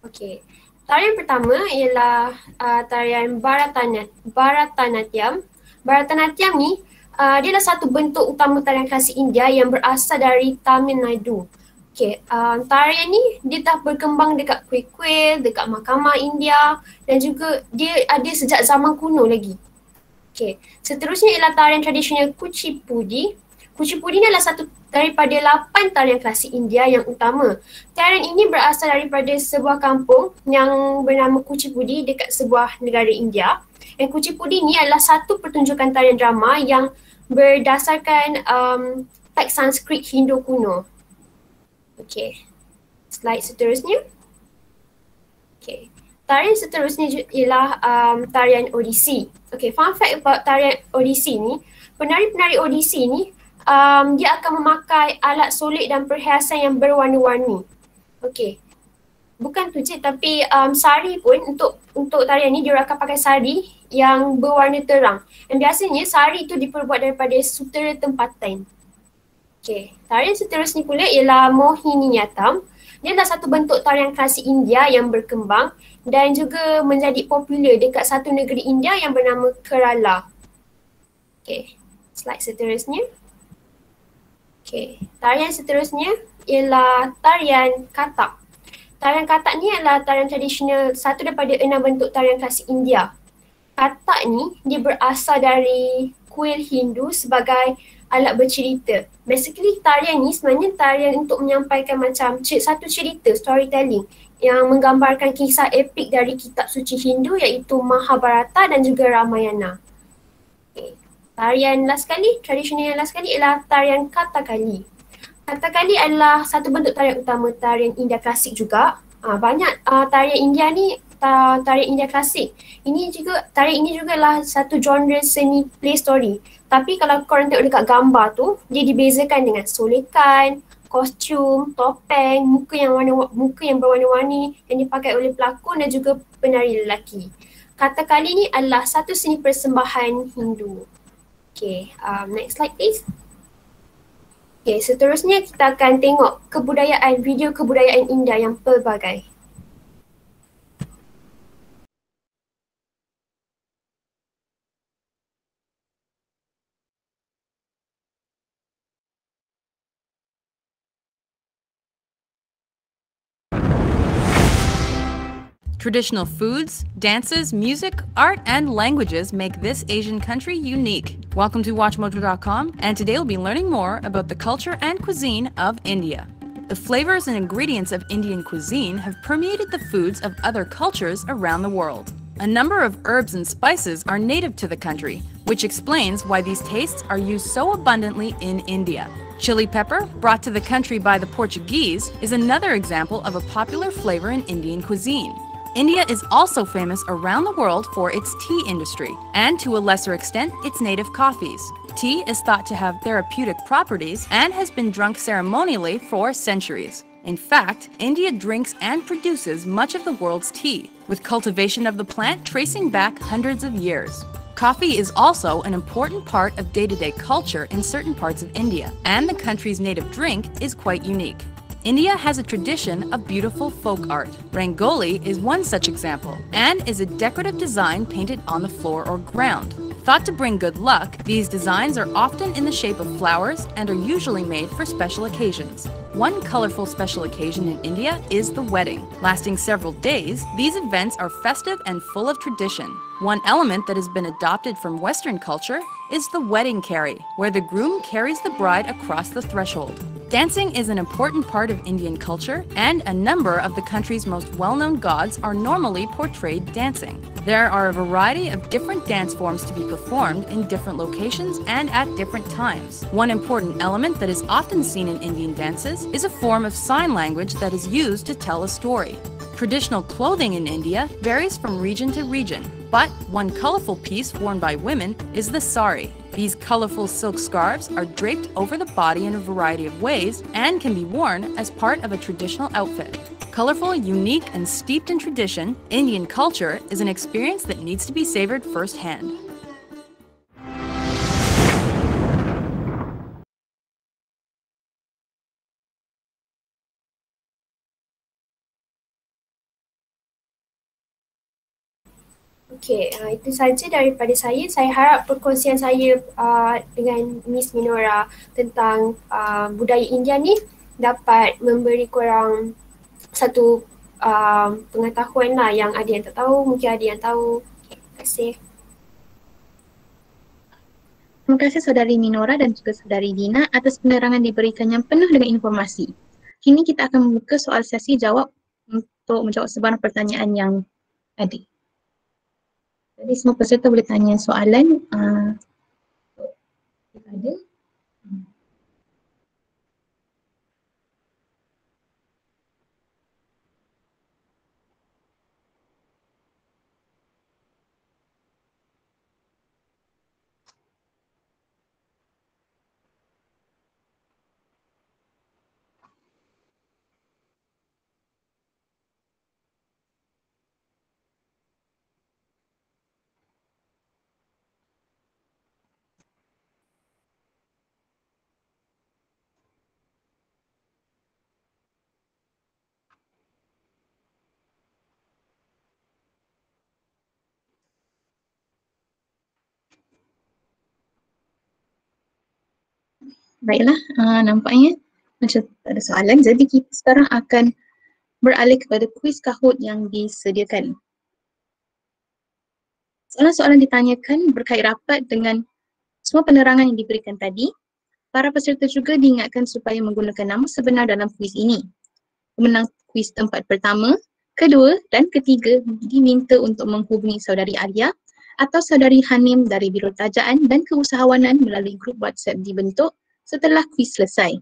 Okay, tarian pertama ialah tarian Bharatanatyam. Bharatanatyam ni dia adalah satu bentuk utama tarian klasik India yang berasal dari Tamil Nadu. Okay, tarian ni dia dah berkembang dekat kuil-kuil, dekat mahkamah India dan juga dia ada sejak zaman kuno lagi. Okay, seterusnya ialah tarian tradisional Kuchipudi. Kuchipudi ni adalah satu daripada 8 tarian klasik India yang utama. Tarian ini berasal daripada sebuah kampung yang bernama Kuchipudi dekat sebuah negara India. Dan Kuchipudi ni adalah satu pertunjukan tarian drama yang berdasarkan teks Sanskrit Hindu kuno. Okay, slide seterusnya. Okay, tarian seterusnya ialah tarian Odissi. Okay, fun fact about tarian Odissi ni, penari-penari Odissi ni dia akan memakai alat solid dan perhiasan yang berwarna-warni. Okay, bukan tu je tapi sari pun untuk tarian ni dia akan pakai sari yang berwarna terang. Dan biasanya sari tu diperbuat daripada sutera tempatan. Okay, tarian seterusnya pula ialah Mohiniyattam. Dia adalah satu bentuk tarian klasik India yang berkembang dan juga menjadi popular dekat satu negeri India yang bernama Kerala. Okay, slide seterusnya. Okay, tarian seterusnya ialah tarian Kathak. Tarian Kathak ni adalah tarian tradisional, satu daripada 6 bentuk tarian klasik India. Kathak ni dia berasal dari kuil Hindu sebagai alat bercerita. Basically tarian ni sebenarnya tarian untuk menyampaikan macam satu cerita, storytelling yang menggambarkan kisah epik dari kitab suci Hindu iaitu Mahabharata dan juga Ramayana. Okay. Tarian last sekali, tradisional yang last sekali ialah tarian Kathakali. Kathakali adalah satu bentuk tarian utama tarian India klasik juga. Banyak tarian India ni tarian India klasik. Tarian ini juga lah satu genre seni play story. Tapi kalau korang tengok dekat gambar tu, dia dibezakan dengan solekan, kostum, topeng, muka yang berwarna-warni yang dipakai oleh pelakon dan juga penari lelaki. Kathakali ni adalah satu seni persembahan Hindu. Okay, next slide please. Okay, seterusnya kita akan tengok video kebudayaan India yang pelbagai. Traditional foods, dances, music, art, and languages make this Asian country unique. Welcome to WatchMojo.com, and today we'll be learning more about the culture and cuisine of India. The flavors and ingredients of Indian cuisine have permeated the foods of other cultures around the world. A number of herbs and spices are native to the country, which explains why these tastes are used so abundantly in India. Chili pepper, brought to the country by the Portuguese, is another example of a popular flavor in Indian cuisine. India is also famous around the world for its tea industry, and to a lesser extent, its native coffees. Tea is thought to have therapeutic properties and has been drunk ceremonially for centuries. In fact, India drinks and produces much of the world's tea, with cultivation of the plant tracing back hundreds of years. Coffee is also an important part of day-to-day culture in certain parts of India, and the country's native drink is quite unique. India has a tradition of beautiful folk art. Rangoli is one such example, and is a decorative design painted on the floor or ground. Thought to bring good luck, these designs are often in the shape of flowers and are usually made for special occasions. One colorful special occasion in India is the wedding. Lasting several days, these events are festive and full of tradition. One element that has been adopted from Western culture is the wedding carry, where the groom carries the bride across the threshold. Dancing is an important part of Indian culture, and a number of the country's most well-known gods are normally portrayed dancing. There are a variety of different dance forms to be performed in different locations and at different times. One important element that is often seen in Indian dances is a form of sign language that is used to tell a story. Traditional clothing in India varies from region to region, but one colorful piece worn by women is the sari. These colorful silk scarves are draped over the body in a variety of ways and can be worn as part of a traditional outfit. Colorful, unique, and steeped in tradition, Indian culture is an experience that needs to be savored firsthand. Okey, itu saja daripada saya. Saya harap perkongsian saya dengan Miss Minora tentang budaya India ni dapat memberi korang satu pengetahuan lah, yang ada yang tak tahu, mungkin ada yang tahu. Okay, terima kasih. Terima kasih Saudari Minora dan juga Saudari Dina atas penerangan diberikan yang penuh dengan informasi. Kini kita akan membuka soal sesi jawab untuk menjawab sebarang pertanyaan yang ada. Jadi semua peserta boleh tanya soalan. Ada. Baiklah, nampaknya macam tak ada soalan. Jadi kita sekarang akan beralih kepada kuis Kahoot yang disediakan. Soalan-soalan ditanyakan berkait rapat dengan semua penerangan yang diberikan tadi. Para peserta juga diingatkan supaya menggunakan nama sebenar dalam kuis ini. Pemenang kuis tempat pertama, kedua dan ketiga diminta untuk menghubungi saudari Alia atau saudari Hanim dari Biro Tajaan dan Keusahawanan melalui grup WhatsApp dibentuk setelah kuis selesai.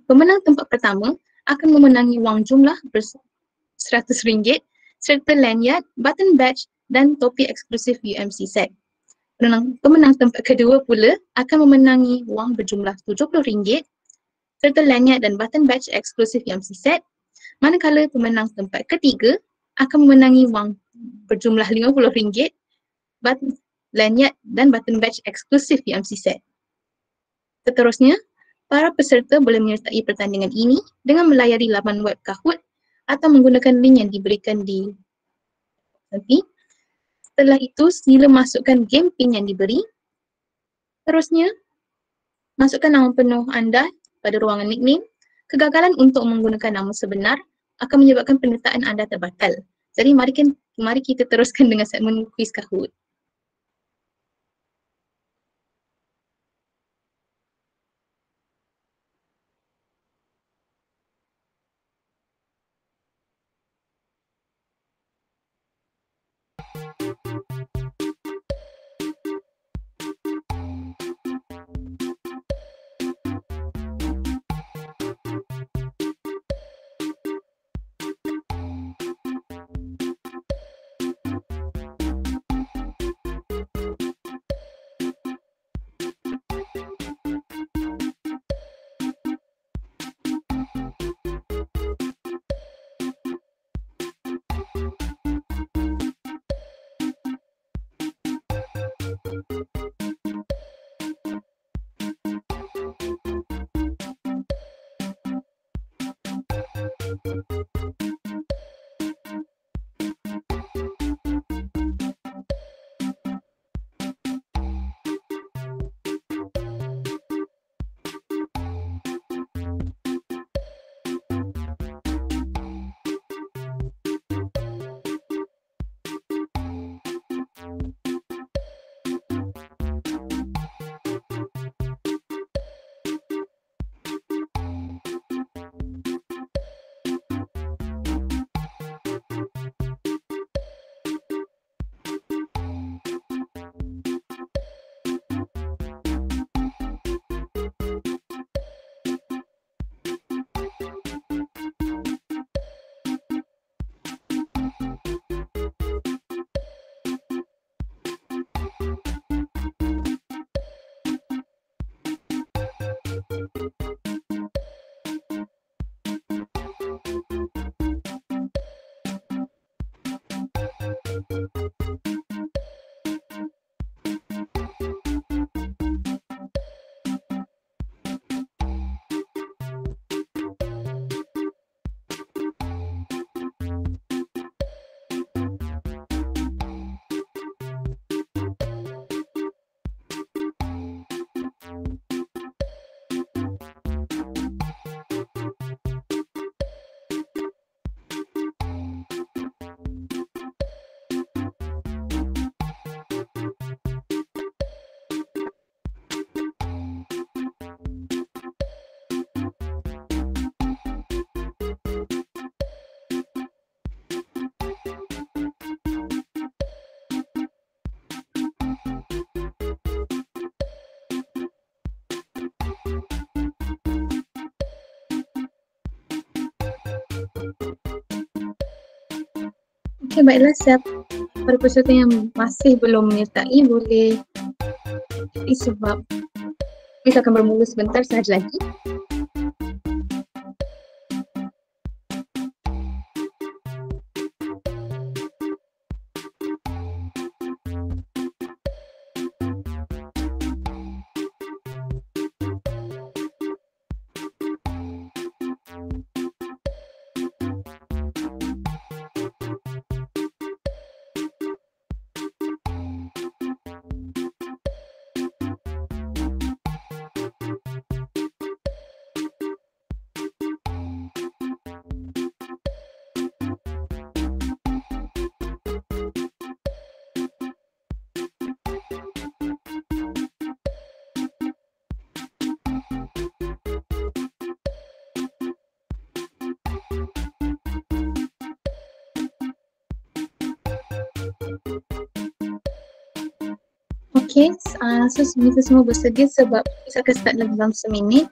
Pemenang tempat pertama akan memenangi wang jumlah RM100 serta lanyard, button badge dan topi eksklusif UMC set. Pemenang tempat kedua pula akan memenangi wang berjumlah RM70 serta lanyard dan button badge eksklusif UMC set, manakala pemenang tempat ketiga akan memenangi wang berjumlah RM50, lanyard dan button badge eksklusif UMC set. Seterusnya, para peserta boleh menyertai pertandingan ini dengan melayari laman web Kahoot atau menggunakan link yang diberikan di nanti. Setelah itu, sila masukkan game pin yang diberi. Terusnya, masukkan nama penuh anda pada ruangan nickname. Kegagalan untuk menggunakan nama sebenar akan menyebabkan penyertaan anda terbatal. Jadi mari kita teruskan dengan segmen kuis Kahoot. Okey, baiklah, para peserta yang masih belum menyertai boleh sebab kita akan bermula sebentar sahaja lagi. Okay, so kita semua bersedia sebab kita akan start dalam seminit.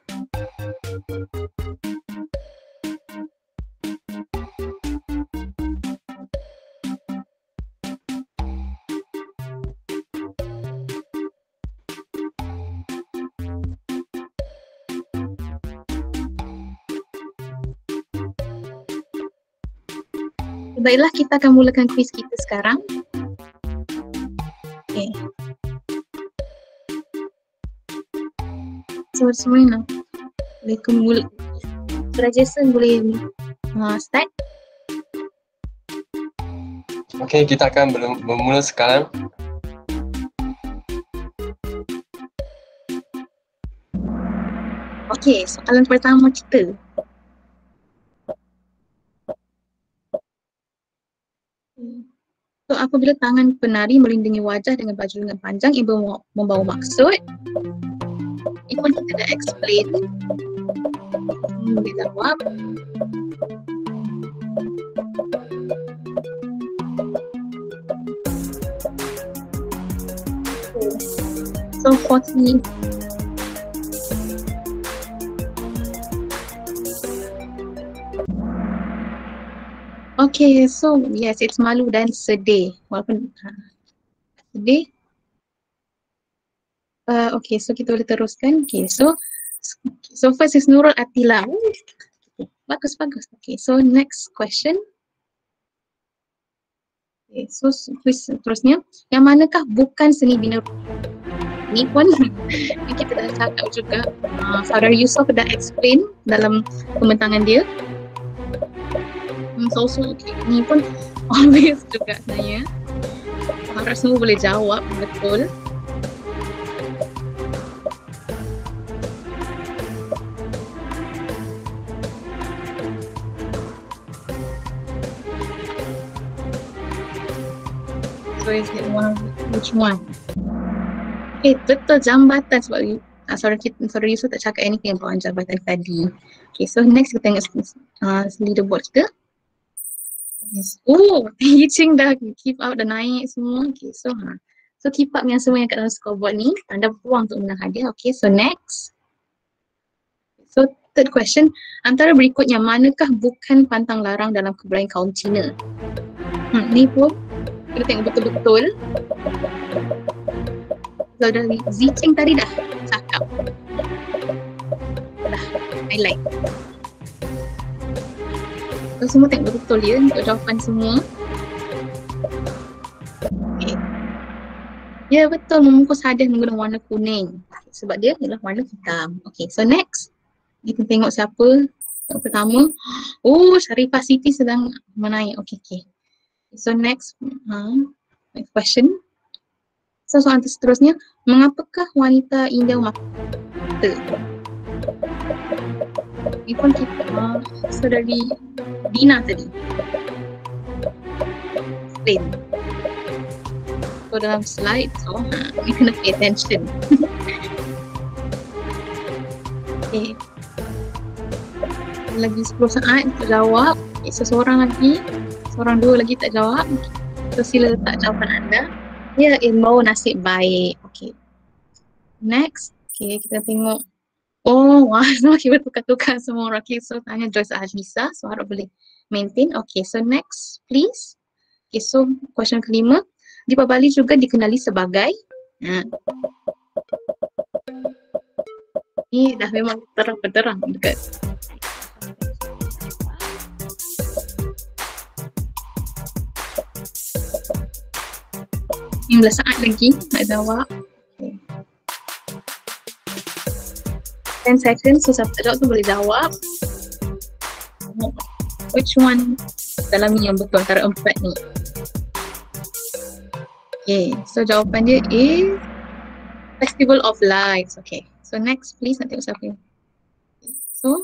Baiklah, kita akan mulakan kuis kita sekarang. Okay. So, semua boleh kemul. Surah Jason boleh start. Okay, kita akan bermula sekarang. Okay, soalan pertama kita. So, apabila tangan penari melindungi wajah dengan baju lengan panjang yang membawa maksud, ini pun kita dah explain. Boleh jawab. So, 40. Okay, so yes, it's malu dan sedih. Walaupun sedih. Okay, so kita boleh teruskan. Okay, so first is Nurul Atila. Bagus. Okay, so next question. Okay, so terusnya, yang manakah bukan seni bina? Ni pun kita dah cakap juga. Saudara Yusof dah explain dalam pembentangan dia. So, okay. Ni pun obvious juga saya. Harap semua boleh jawab betul. So is it which one? Okay, betul, jambatan sebab saudara Yusof tak cakap anything about jambatan tadi. Okay, so next kita tengok leaderboard kita. Yes. Oh, teaching dah keep out dah naik semua. Okay, so keep up yang semua yang kat dalam scoreboard ni. Anda peluang untuk menang hadiah. Okay, so next. So third question, antara berikut yang manakah bukan pantang larang dalam kebudayaan kaum Cina? Ni pun kita tengok betul-betul. Saudara Zicheng tadi dah cakap. Dah highlight. So, semua tengok betul ya untuk jawapan semua. Okay. Ya betul, membungkus hadiah menggunakan warna kuning. Sebab dia adalah warna hitam. Okay, so next. Kita tengok siapa yang pertama. Oh, Sharifah Siti sedang menaik. Okay. So next question. So soalan seterusnya, mengapakah wanita India mata? Ini pun kita saudari Dina tadi. Explain. So dalam slide, so you kena pay attention. Okay. Lagi 10 saat untuk jawab. Okay, so seorang dua lagi tak jawab. So sila letak jawapan anda. Ya, ilmu nasib baik. Okay. Next. Okay, kita tengok. Oh, wah, kita bertukar-tukar semua orang. Okay, so tanya Joyce Ahlisa. So harap boleh maintain. Okay, so next please. Okay, so question kelima. Di Bali juga dikenali sebagai ini dah memang terang-terang dekat. Ini 15 saat lagi nak jawab. Okay. 10 seconds, so siapa tak jawab tu boleh jawab. Which one dalam ni yang betul antara 4 ni? Okay, so jawapan dia is Festival of Lights. Okay, so next please, nak tengok siapa ni. So,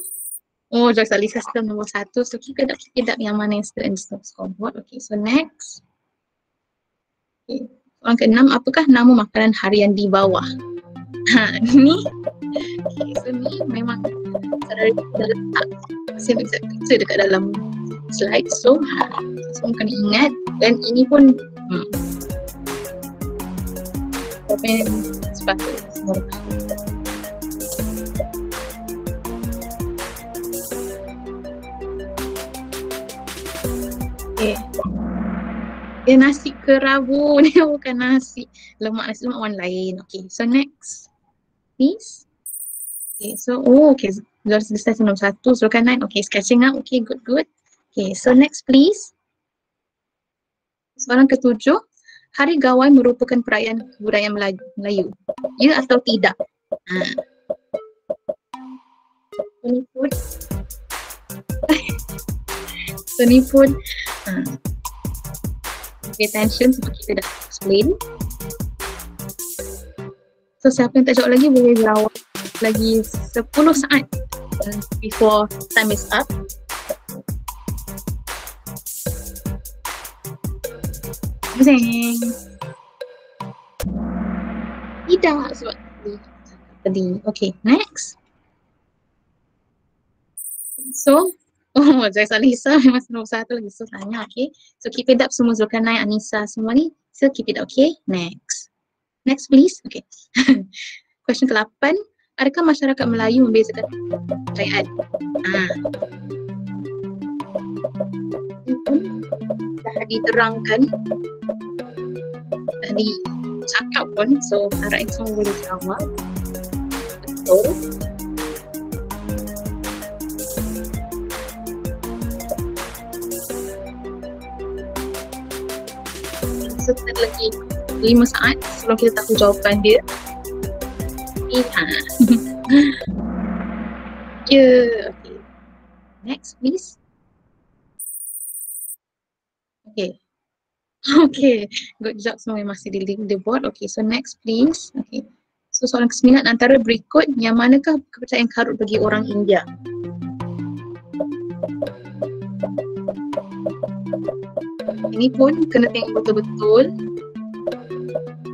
oh Joyce Alisa still nombor 1. So kita kedap yang mana yang still in the scoreboard. Okay, so next. Okay. Soalan ke-6, apakah nama makanan harian di bawah? Ni okay, so ni memang saudara dah letak picture dekat dalam slide. So semua kena ingat. Dan ini pun Jawapan yang sepatutnya semua. Okay. Dia nasi kerabu, dia bukan nasi. Nasi lemak warna lain. Okay, so next. Please. Okay, so, okay. Sudah selesai nombor 1, Zulkarnain 9. Okay, sketching up. Okay, good. Okay, so next please. Soalan ke-7. Hari Gawai merupakan perayaan budaya Melayu. Ya atau tidak? Ini pun. Ini pun. Pay attention seperti kita dah explain. So siapa yang tak jawab lagi boleh jawab lagi 10 saat before time is up. Zeng. Tidak sebab tadi. Okay, next. So Jaisa Lisa memang nombor 1 lagi. So tanya, okay. So keep it up semua, Zulkarnain, Anissa semua ni. So keep it up, okay. Next. Next please. Okay. Question ke-8. Adakah masyarakat Melayu membezakan perayaan? Dah diterangkan. Dah dicakap pun. So harap semua boleh jawab. Betul. So kita lagi 5 saat sebelum kita tahu jawapan dia. Okay. Next please. Okay. Good job semua yang masih di link the board. Okay, so next please. Okay. So soalan ke-9, antara berikut yang manakah kepercayaan karut bagi orang India? Ini pun kena tengok betul-betul.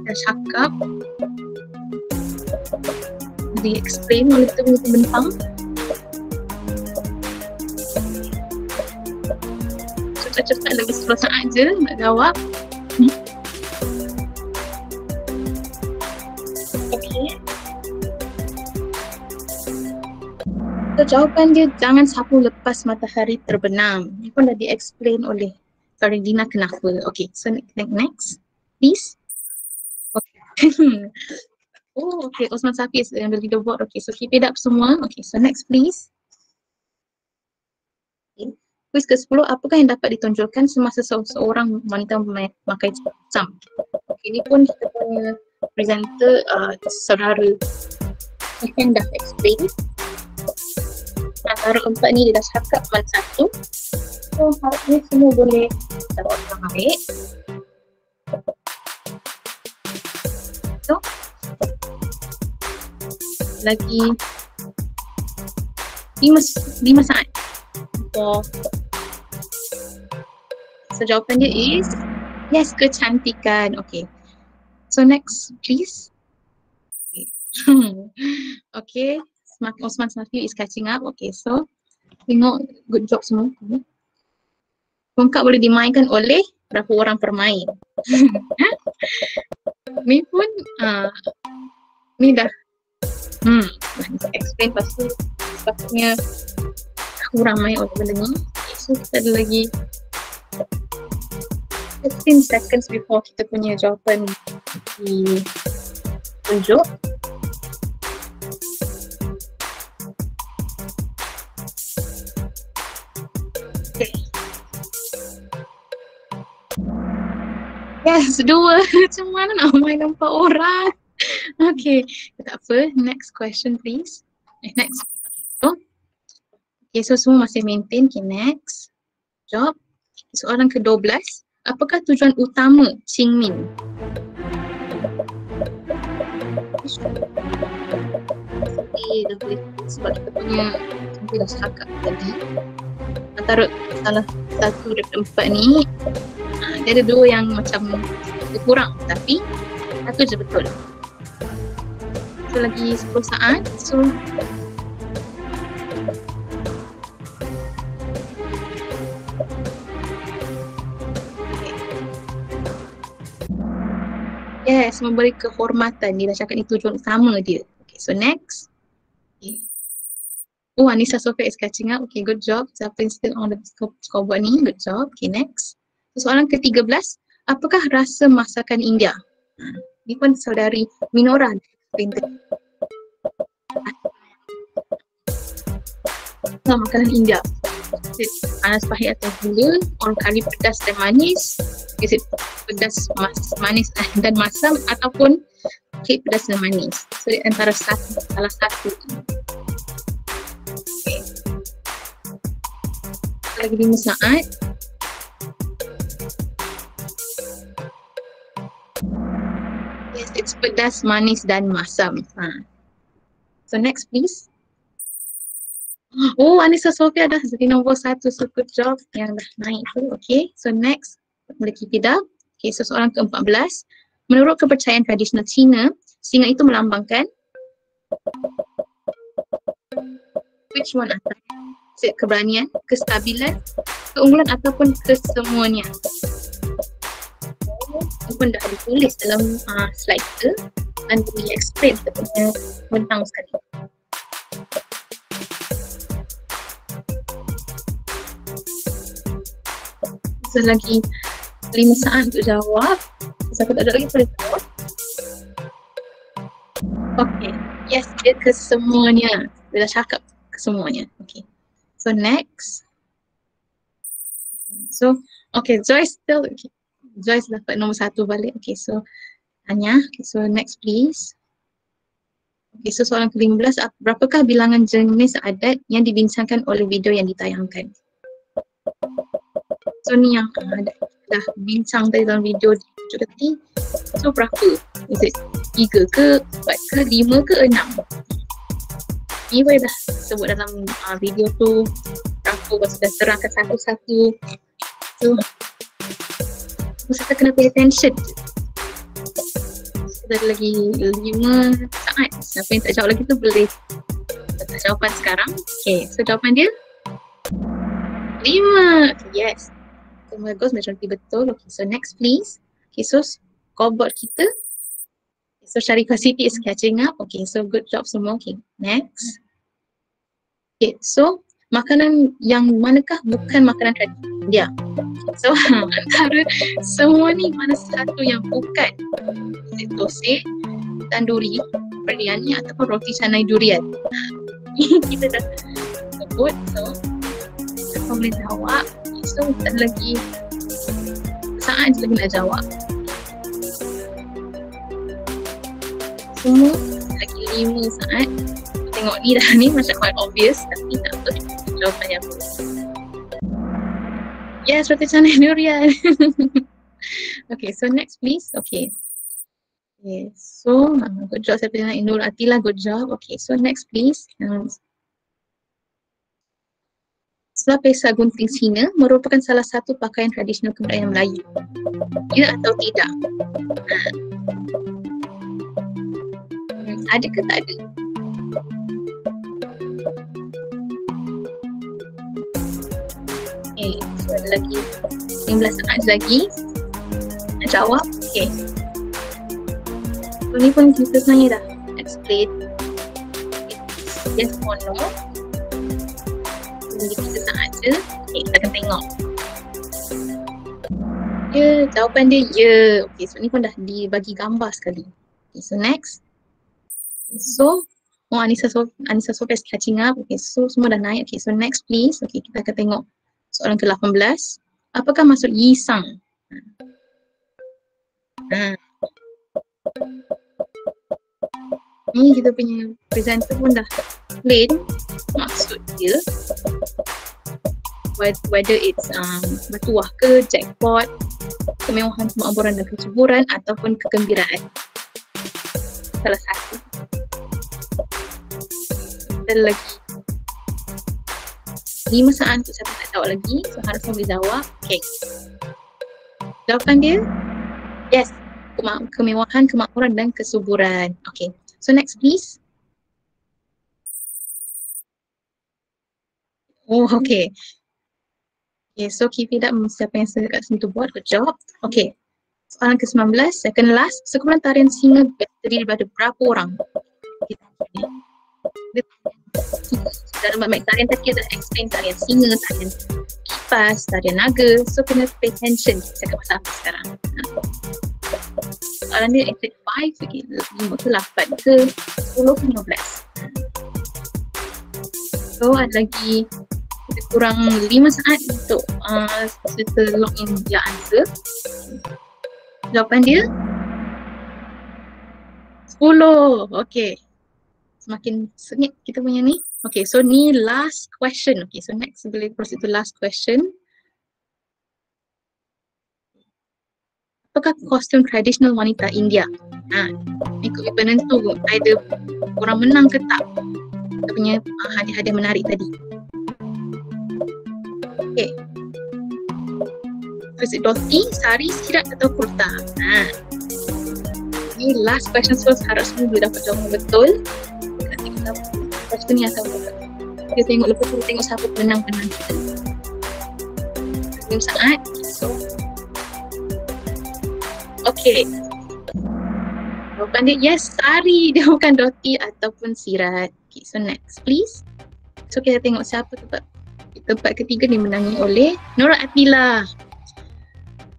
Dah cakap. Di-explain oleh kita punya pembentang. Cepat-cepat lagi 10 saat je nak jawab. Okay. So jawapan dia jangan sapu lepas matahari terbenam. Ini pun dah di-explain oleh Faridina kenapa. Okay, so next, please. Okay. Okay, Osman Safi yang beli leaderboard. Okay, so keep it up semua. Okay, so next please. Okay. Quiz ke-10, apakah yang dapat ditonjolkan semasa seorang wanita memakai sam? Okay, ini pun kita punya presenter, saudara yang dah explain. Antara 4 ni dia dah cakap mana satu. So harapnya semua boleh jawab dengan baik. So lagi 5 saat. So jawapan dia is yes, kecantikan. Okay. So next please. Okay. Osman Safi is catching up. Okay, so tengok, good job semua. Tongkat boleh dimainkan oleh berapa orang permain. Ni pun ni dah explain pasal sepatutnya kurang main oleh benda ni. So kita ada lagi 15 seconds before kita punya jawapan ditunjuk. Yes, 2. Macam mana nak main 4 orang? Okay, tak apa. Next question please. Next. Okay, so semua masih maintain. Okay, next. Job. Soalan ke-12. Apakah tujuan utama Qingming? Sebab kita punya kita dah cakap tadi. Antara salah satu daripada 4 ni, dia ada 2 yang macam kurang, tapi satu je betul. So lagi 10 saat. So Yes, memberi kehormatan. Dia dah cakap ni tujuan utama dia. Okay, so next. Okay. Oh, Anissa Sofia is catching up. Okay, good job. Siapa yang still on the scoreboard ni? Good job. Okay, next. So, soalan ke-13. Apakah rasa masakan India? Ni pun saudari Minora. Makanan India. Is it panas, pahit atau gula? Or kari pedas dan manis? Is it pedas, manis dan masam? Ataupun kek pedas dan manis? So, antara salah satu. Okay. Lagi 5 saat. Yes, it's pedas, manis dan masam. So next please. Oh, Anissa Sofia dah jadi nombor 1. So good job yang dah naik tu. Okay, so next. Boleh keep it up. Okay, so soalan ke-14. Menurut kepercayaan tradisional Cina, singa itu melambangkan which one atas? Keberanian, kestabilan, keunggulan ataupun kesemuanya. Ini pun dah ditulis dalam slide kita dan boleh explain kita punya bentang sekali. So lagi 5 saat untuk jawab. Siapa tak ada lagi boleh jawab. Okay, yes, dia kesemuanya. Dia dah cakap kesemuanya. Okay, so next. So, okay, Joyce still, okay. Joyce dapat nombor 1 balik. Okay, so Tanya. Okay, so next please. Okay, so soalan ke-15. Berapakah bilangan jenis adat yang dibincangkan oleh video yang ditayangkan? So ni yang dah bincang tadi dalam video tadi. So berapa? Is it 3 ke, 4 ke, 5 ke, 6? Ni boleh dah sebut dalam video tu. Berapa sudah terangkan satu-satu. So kita kena pay attention. Sudah lagi 5 saat. Siapa yang tak jawab lagi tu boleh letak jawapan sekarang. Okay, so jawapan dia 5. Okay, yes. So bagus, majority betul. Okay, so next please. Okay, so scoreboard kita. Okay, so Sharifah Siti is catching up. Okay, so good job semua. Okay, next. Okay, so makanan yang manakah bukan makanan tradisional India? So antara semua ni mana satu yang bukan? Is it dosai, tanduri, biryani ataupun roti canai durian? Kita dah sebut. So siapa boleh jawab? So tak lagi saat je lagi nak jawab. Semua lagi 5 saat. Tengok ni dah ni macam quite obvious tapi tak tahu jawapannya apa. Yes, roti canai durian. Okay, so next please. Okay. Yes, so good job Sabrina Nur Atila, good job. Okay, so next please. Selapisa gunting Cina merupakan salah satu pakaian tradisional kebudayaan Melayu. Ya atau tidak? Ada ke tak ada? Okay, so ada lagi 15 saat lagi nak jawab. Okay. So ni pun kita sebenarnya dah explain. Yes or no. Jadi kita saat je. Okay, kita akan tengok. Ya, jawapan dia ya. Okay, so ni pun dah dibagi gambar sekali. Okay, so next. So, Anissa Sofia is catching up. Okay, so semua dah naik. Okay, so next please. Okay, kita akan tengok soalan ke-18. Apakah maksud Yisang? Ni kita punya presenter pun dah explain maksud dia. Whether it's bertuah ke, jackpot, kemewahan, kemakmuran dan kesuburan ataupun kegembiraan. Salah satu. Kita lagi 5 saat untuk siapa tak jawab lagi. So harus boleh jawab. Okay. Jawapan dia yes. Kemewahan, kemakmuran dan kesuburan. Okay. So next please. Oh, okay. Okay, so keep it up. Siapa yang kat sini tu buat, good job. Okay. Soalan ke-19, second last, sekumpulan tarian singa terdiri daripada berapa orang? Kita tanya. Dalam bab tarian tadi kita explain tarian singa, tarian kipas, tarian naga. So kena pay attention. Saya akan pasal apa sekarang. Soalan dia exit 5, okay, 5 ke 8 ke 10 ke 15. So ada lagi lebih kurang 5 saat untuk kita log in dia answer. Jawapan dia 10. Okay. Semakin sengit kita punya ni. Okay, so ni last question. Okay, so next boleh proceed to last question. Apakah kostum tradisional wanita India? Ikut penentu either orang menang ke tak kita punya hadiah-hadiah menarik tadi. Okay. Is it dhoti, sari, sirat atau kurta? Ini last question, so harap semua boleh dapat jawapan betul. Question ni akan buka. Kita tengok lepas tu, tengok siapa penang-penang kita. 5 saat. So, okay. Jawapan dia yes, sari. Dia bukan dhoti ataupun sirat. Okay, so next please. So kita tengok siapa tempat ketiga dimenangi oleh Nora Atila.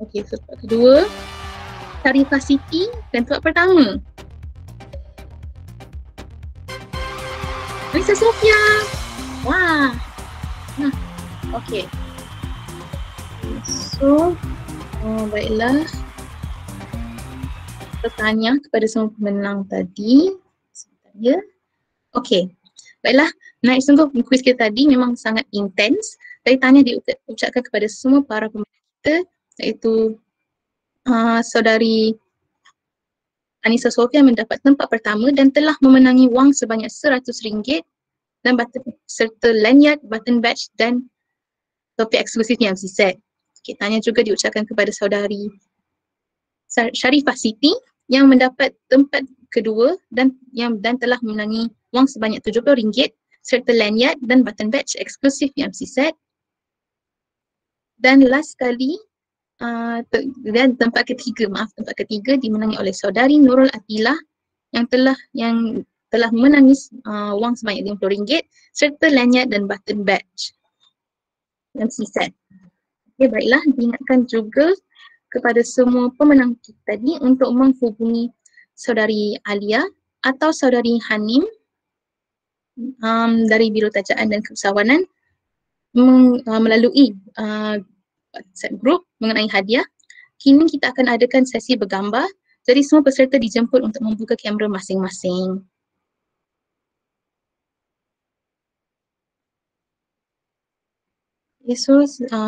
Okay, so tempat kedua Sharifah Siti dan tempat pertama Lisa Sofia. Wah. Okay. So, baiklah. Kita tanya kepada semua pemenang tadi. Sebentar ya. Okay. Baiklah. Naik sungguh kuis kita tadi memang sangat intens. Tadi tanya diucapkan kepada semua para pemenang kita, iaitu saudari Anissa Sofia mendapat tempat pertama dan telah memenangi wang sebanyak RM100 dan serta lanyard, button badge dan topi eksklusifnya MC set. Okay, tanya juga diucapkan kepada saudari Sharifah Siti yang mendapat tempat kedua dan telah memenangi wang sebanyak RM70 serta lanyard dan button badge eksklusif MC set. Dan last sekali dan tempat ketiga dimenangi oleh saudari Nurul Atila yang telah memenangi wang sebanyak RM50 serta lanyard dan button badge MC set. Okay, baiklah, diingatkan juga kepada semua pemenang kita tadi untuk menghubungi saudari Alia atau saudari Hanim dari Biro Tajaan dan Keusahawanan melalui WhatsApp group mengenai hadiah. Kini kita akan adakan sesi bergambar. Jadi semua peserta dijemput untuk membuka kamera masing-masing. Okay, so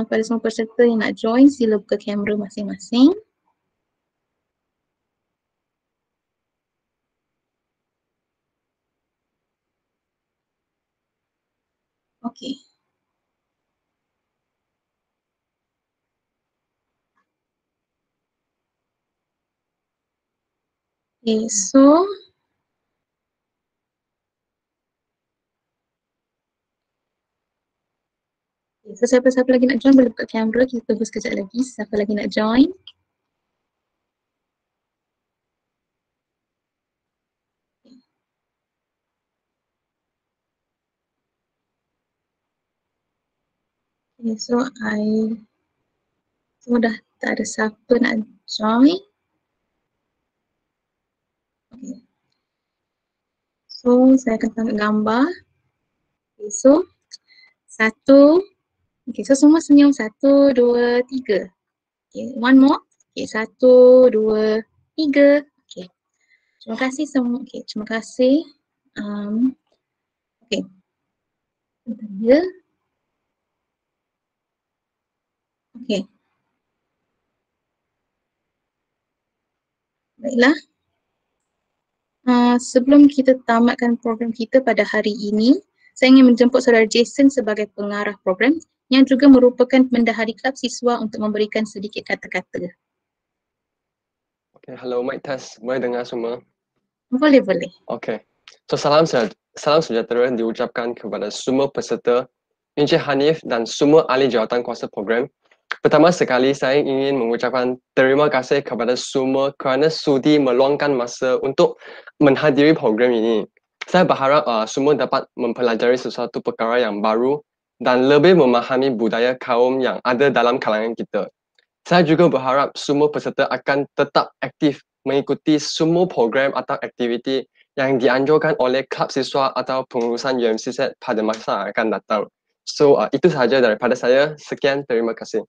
pada semua peserta yang nak join, sila buka kamera masing-masing. Okay. Okay, so siapa-siapa lagi nak join boleh buka kamera, kita tunggu sekejap lagi siapa lagi nak join. Okay, so dah tak ada siapa nak join. Okay. So saya akan tangkap gambar. Okay, so 1. Okay, so semua senyum 1, 2, 3. Okay, one more. Okay, 1, 2, 3. Okay. Terima kasih semua. Okay, terima kasih. Okay. Bentar ya. Okay. Baiklah. Sebelum kita tamatkan program kita pada hari ini, saya ingin menjemput saudara Jason sebagai pengarah program yang juga merupakan bendahari kelab siswa untuk memberikan sedikit kata-kata. Okay, hello, mic test. Boleh dengar semua? Boleh. Okay. So salam sejahtera diucapkan kepada semua peserta, Encik Hanif dan semua ahli jawatan kuasa program Pertama sekali saya ingin mengucapkan terima kasih kepada semua kerana sudi meluangkan masa untuk menghadiri program ini. Saya berharap semua dapat mempelajari sesuatu perkara yang baru dan lebih memahami budaya kaum yang ada dalam kalangan kita. Saya juga berharap semua peserta akan tetap aktif mengikuti semua program atau aktiviti yang dianjurkan oleh Kelab Siswa atau pengurusan UMC pada masa akan datang. So, itu sahaja daripada saya. Sekian, terima kasih.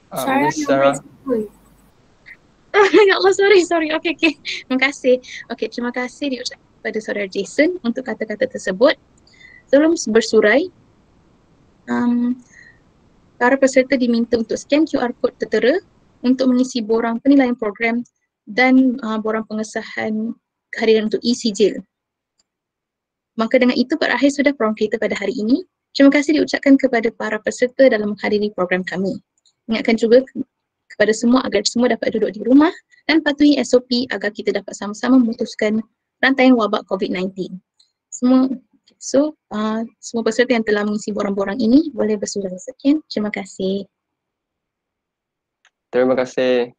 Sarah, Miss Sarah. Ya Allah, sorry. Okay. Terima kasih. Okay, terima kasih diucapkan kepada saudara Jason untuk kata-kata tersebut. Sebelum bersurai, para peserta diminta untuk scan QR code tertera untuk mengisi borang penilaian program dan borang pengesahan kehadiran untuk e-sijil. Maka dengan itu berakhir sudah program kita pada hari ini. Terima kasih diucapkan kepada para peserta dalam menghadiri program kami. Ingatkan juga kepada semua agar semua dapat duduk di rumah dan patuhi SOP agar kita dapat sama-sama memutuskan rantaian wabak COVID-19. Semua peserta yang telah mengisi borang-borang ini boleh bersurai. Sekian, terima kasih. Terima kasih.